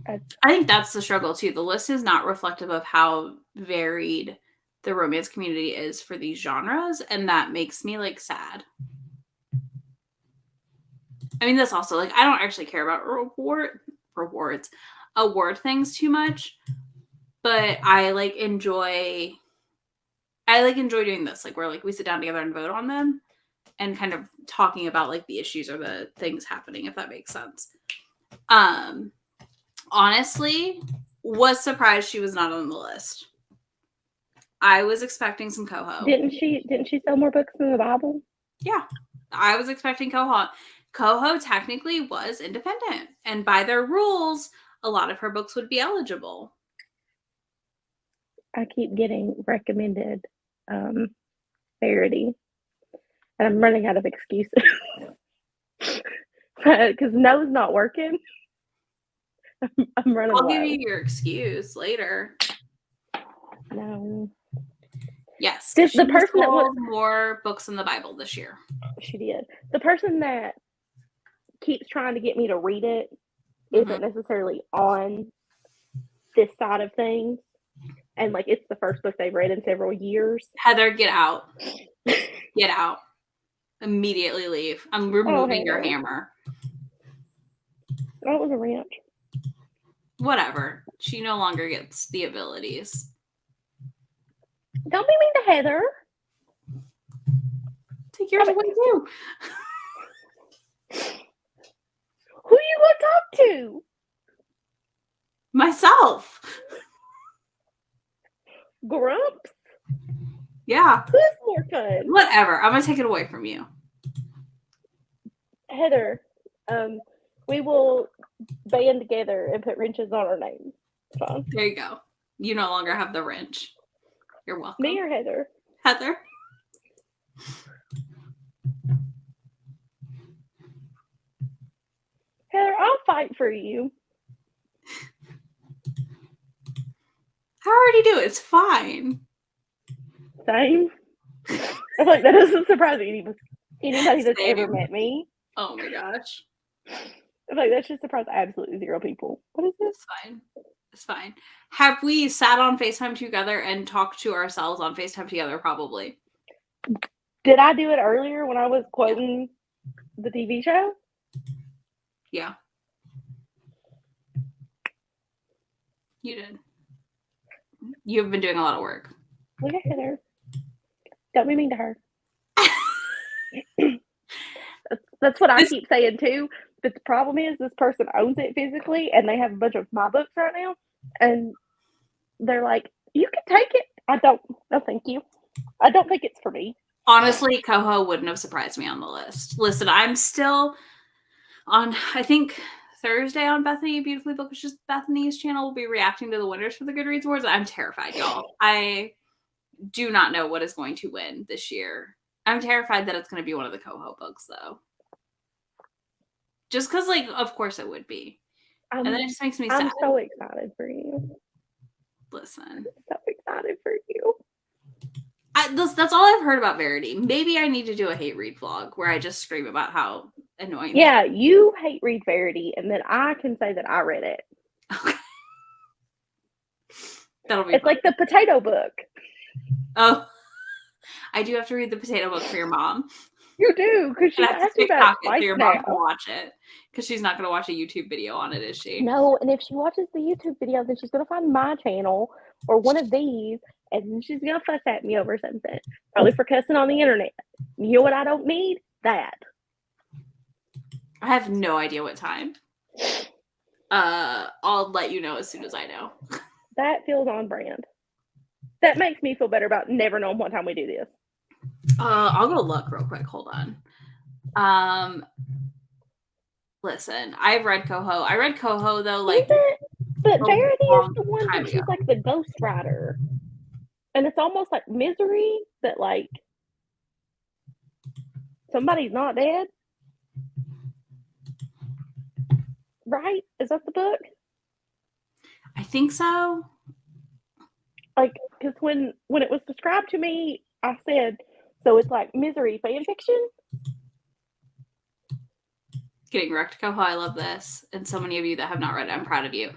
I think that's the struggle too. The list is not reflective of how varied the romance community is for these genres, and that makes me like sad. I mean, this also, like, I don't actually care about award things too much, but I enjoy doing this, like where like we sit down together and vote on them and kind of talking about like the issues or the things happening, if that makes sense. Honestly, was surprised she was not on the list. I was expecting some Coho. Didn't she sell more books than the Bible? Yeah. I was expecting Coho. Coho technically was independent, and by their rules, a lot of her books would be eligible. I keep getting recommended Verity, and I'm running out of excuses because no's not working. I'm running I'll low. give you your excuse later. No. Yes. The person that was more books in the Bible this year. She did. The person that keeps trying to get me to read it isn't necessarily on this side of things. And like it's the first book they've read in several years. Heather, get out. Get out. Immediately leave. I'm removing your hammer. Oh, it was a wrench. Whatever. She no longer gets the abilities. Don't be mean to Heather. Take yours away too. Who you want to talk to? Myself. Grumps. Yeah. Who's more fun? Whatever. I'm gonna take it away from you. Heather, we will band together and put wrenches on our names. Fine. There you go. You no longer have the wrench. You're welcome. Me or Heather? Heather. Heather, I'll fight for you. How hard you do it? It's fine. Same. I feel like that doesn't surprise anybody that's ever Same. met me. Oh my gosh. I feel like that should surprise absolutely zero people. What is this? It's fine. It's fine. Have we sat on FaceTime together and talked to ourselves on FaceTime together? Probably. Did I do it earlier when I was quoting the TV show? Yeah. You did. You've been doing a lot of work. Look at Heather. Don't be mean to her. That's what I keep saying too. But the problem is this person owns it physically and they have a bunch of my books right now. And they're like, you can take it. I don't. No, thank you. I don't think it's for me. Honestly, Coho wouldn't have surprised me on the list. Listen, I'm still on, I think Thursday on Bethany, Beautifully Bookish Bethany's channel, will be reacting to the winners for the Goodreads Awards. I'm terrified, y'all. I do not know what is going to win this year. I'm terrified that it's going to be one of the Coho books, though. Just because, like, of course it would be. And then it just makes me sad. I'm so excited for you. Listen. I'm so excited for you. That's all I've heard about Verity. Maybe I need to do a hate read vlog where I just scream about how annoying. Yeah, you hate read Verity, and then I can say that I read it. Okay. That'll be It's fun. like the potato book. Oh, I do have to read the potato book for your mom. You do, because she I have asked to me about TikTok it it so your twice mom can now. watch it because she's not going to watch a YouTube video on it, is she? No, and if she watches the YouTube video, then she's going to find my channel or one of these, and then she's going to fuss at me over something. Probably for cussing on the internet. You know what I don't need? That. I have no idea what time. I'll let you know as soon as I know. That feels on brand. That makes me feel better about never knowing what time we do this. I'll go look real quick. Hold on. Listen, I've read Coho. I read Coho though, like, but Verity is the one time that she's ago. like the ghost writer, and it's almost like Misery that like somebody's not dead, right? Is that the book? I think so. Like, because when it was described to me, I said, so it's like Misery fan fiction. Getting wrecked, Coho. I love this, and so many of you that have not read it, I'm proud of you.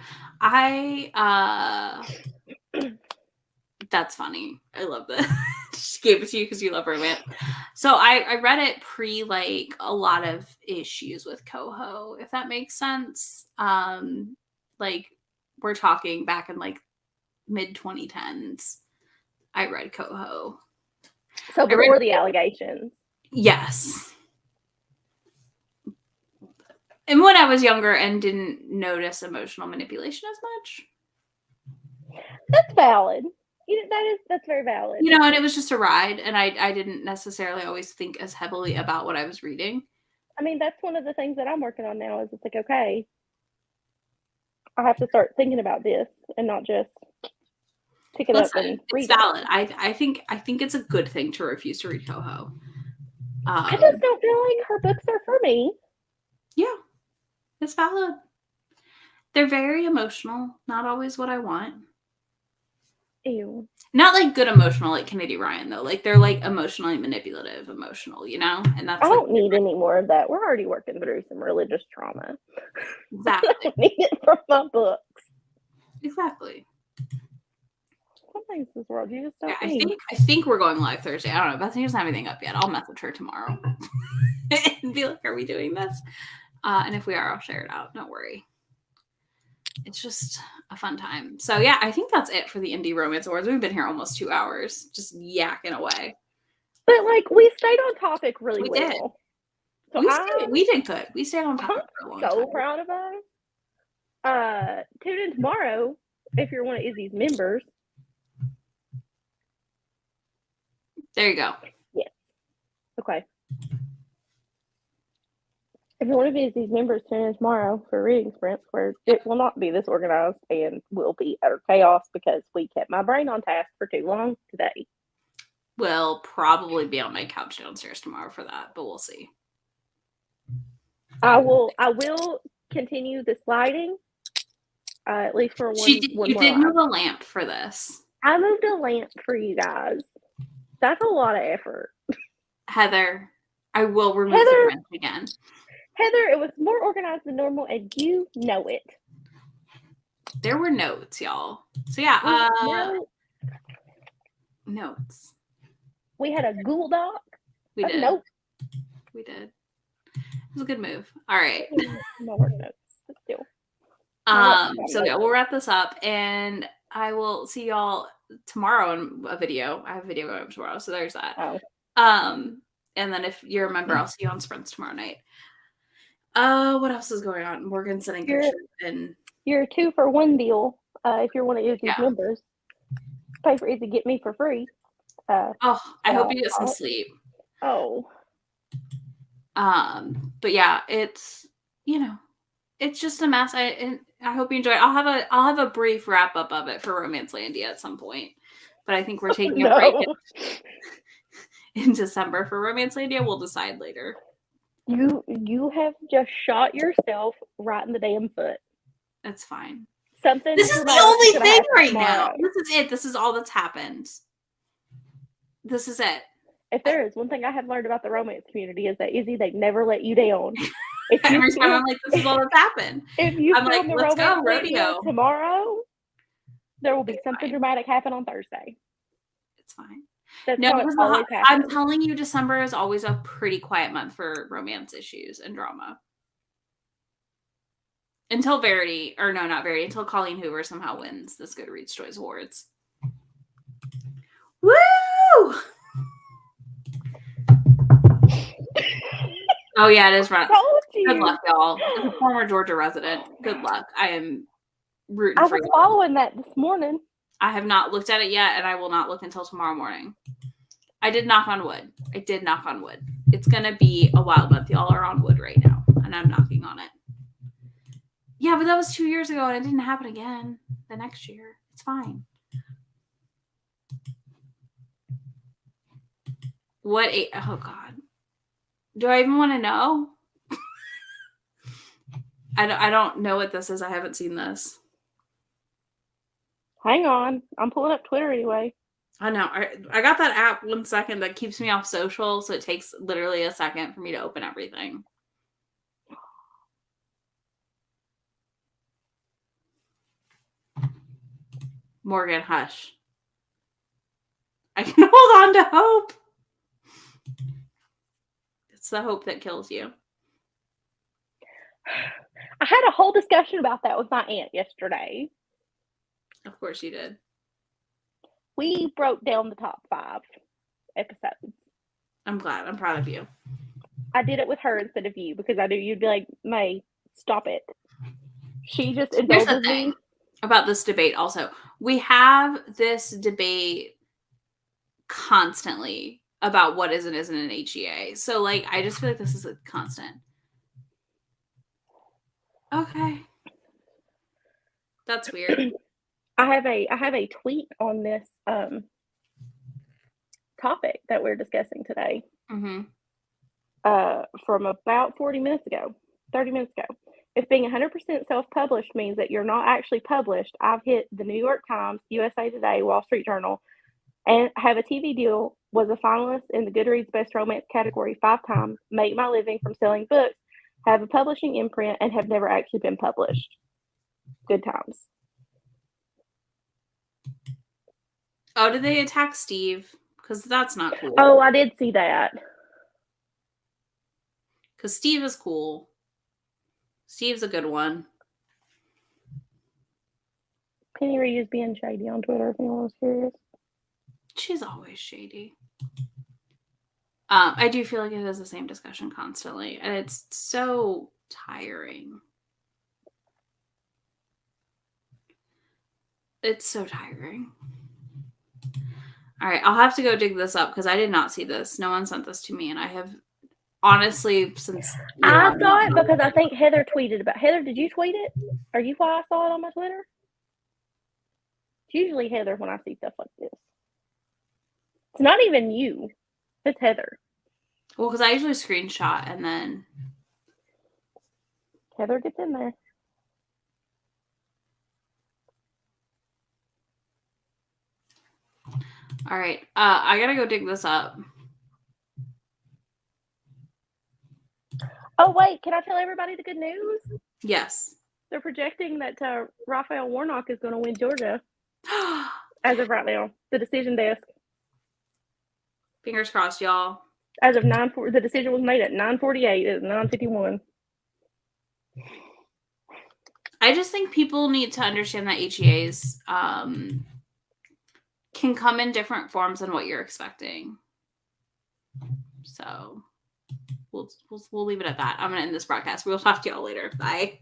That's funny. I love this. Just gave it to you because you love romance. So I read it pre like a lot of issues with Coho, if that makes sense. Like we're talking back in like mid 2010s. I read Coho. So before the allegations. Yes. And when I was younger and didn't notice emotional manipulation as much. That's valid. That's very valid. You know, and it was just a ride, and I didn't necessarily always think as heavily about what I was reading. I mean, that's one of the things that I'm working on now is it's like, okay, I have to start thinking about this and not just pick it up and read it. It's valid. I think it's a good thing to refuse to read Coho. I just don't feel like her books are for me. Yeah, it's valid. They're very emotional. Not always what I want. Ew. Not like good emotional like Kennedy Ryan though. Like they're like emotionally manipulative emotional, you know? And that's I don't need any more of that. We're already working through some religious trauma. Exactly. I don't need it from my books. Exactly. Some things in this world you just don't need. I think we're going live Thursday. I don't know. Bethany doesn't have anything up yet. I'll message her tomorrow and be like, are we doing this? And if we are, I'll share it out. Don't worry. It's just a fun time. So yeah, I think that's it for the Indie Romance Awards. We've been here almost 2 hours, just yakking away. But like we stayed on topic really well. Did. So we did good. We stayed on topic for a long time. So proud of us. Tune in tomorrow if you're one of Izzy's members. There you go. Yes. Okay. If you want to visit these members, tune in tomorrow for reading sprints where it will not be this organized and will be utter chaos because we kept my brain on task for too long today. Will probably be on my couch downstairs tomorrow for that, but we'll see. I will continue the sliding, at least for one. You did move a lamp for this. I moved a lamp for you guys. That's a lot of effort. Heather, I will remove the wrench again. Heather, it was more organized than normal, and you know it. There were notes, y'all. So yeah, notes. We had a Google Doc. We did. Nope. We did. It was a good move. All right. No work notes, but still. So yeah, we'll wrap this up, and I will see y'all tomorrow in a video. I have a video going tomorrow, so there's that. Oh. And then if you're a member, I'll see you on sprints tomorrow night. What else is going on? Morgan's sending pictures, and you're a 2-for-1 deal. If you're one of Izzy's members, pay for Izzy, get me for free. I hope you get some sleep. Oh. But yeah, it's it's just a mess. I hope you enjoy it. I'll have a brief wrap up of it for Romancelandia at some point. But I think we're taking a break in December for Romancelandia. We'll decide later. You have just shot yourself right in the damn foot. That's fine. This is the only thing right now. This is it. This is all that's happened. This is it. If there is one thing I have learned about the romance community is that Izzy, they never let you down. Every time I'm like, this is all that's happened. If you I'm like, let's go rodeo tomorrow, there will be something dramatic happen on Thursday. It's fine. That's no, I'm telling you, December is always a pretty quiet month for romance issues and drama. Until until Colleen Hoover somehow wins this Goodreads Choice Awards. Woo! Oh yeah, it is right. Good luck, y'all. As a former Georgia resident, good luck. I am rooting for you. I was following that this morning. I have not looked at it yet, and I will not look until tomorrow morning. I did knock on wood. It's going to be a wild month. Y'all are on wood right now, and I'm knocking on it. Yeah, but that was 2 years ago, and it didn't happen again the next year. It's fine. Oh, God. Do I even want to know? I don't know what this is. I haven't seen this. Hang on. I'm pulling up Twitter anyway. I know. I got that app 1 second that keeps me off social, so it takes literally a second for me to open everything. Morgan, hush. I can hold on to hope. It's the hope that kills you. I had a whole discussion about that with my aunt yesterday. Of course you did. We broke down the top 5 episodes. I'm glad. I'm proud of you. I did it with her instead of you because I knew you'd be like, May, stop it. She just indulges me. About this debate also. We have this debate constantly about what is and isn't an HEA. So, like, I just feel like this is a constant. Okay. That's weird. I have a tweet on this topic that we're discussing today. Mm-hmm. From about 30 minutes ago. If being 100% self-published means that you're not actually published, I've hit the New York Times, USA Today, Wall Street Journal, and have a TV deal, was a finalist in the Goodreads Best Romance category 5 times, make my living from selling books, have a publishing imprint, and have never actually been published. Good times. Oh, did they attack Steve? Because that's not cool. Oh, I did see that. Because Steve is cool. Steve's a good one. Penny Reed is being shady on Twitter, if anyone was curious. She's always shady. I do feel like it is the same discussion constantly, and it's so tiring. It's so tiring. All right, I'll have to go dig this up because I did not see this. No one sent this to me, and I have honestly since I saw it because I think Heather tweeted about. Heather, did you tweet it? Are you why I saw it on my Twitter? It's usually Heather when I see stuff like this. It's not even you. It's Heather. Well, because I usually screenshot and then Heather gets in there. All right. I gotta go dig this up. Oh, wait. Can I tell everybody the good news? Yes. They're projecting that Raphael Warnock is going to win Georgia as of right now. The decision desk. Fingers crossed, y'all. As of 9:40, the decision was made at 9:48. It's 9:51. I just think people need to understand that HEAs can come in different forms than what you're expecting. So we'll leave it at that. I'm gonna end this broadcast. We'll talk to y'all later. Bye.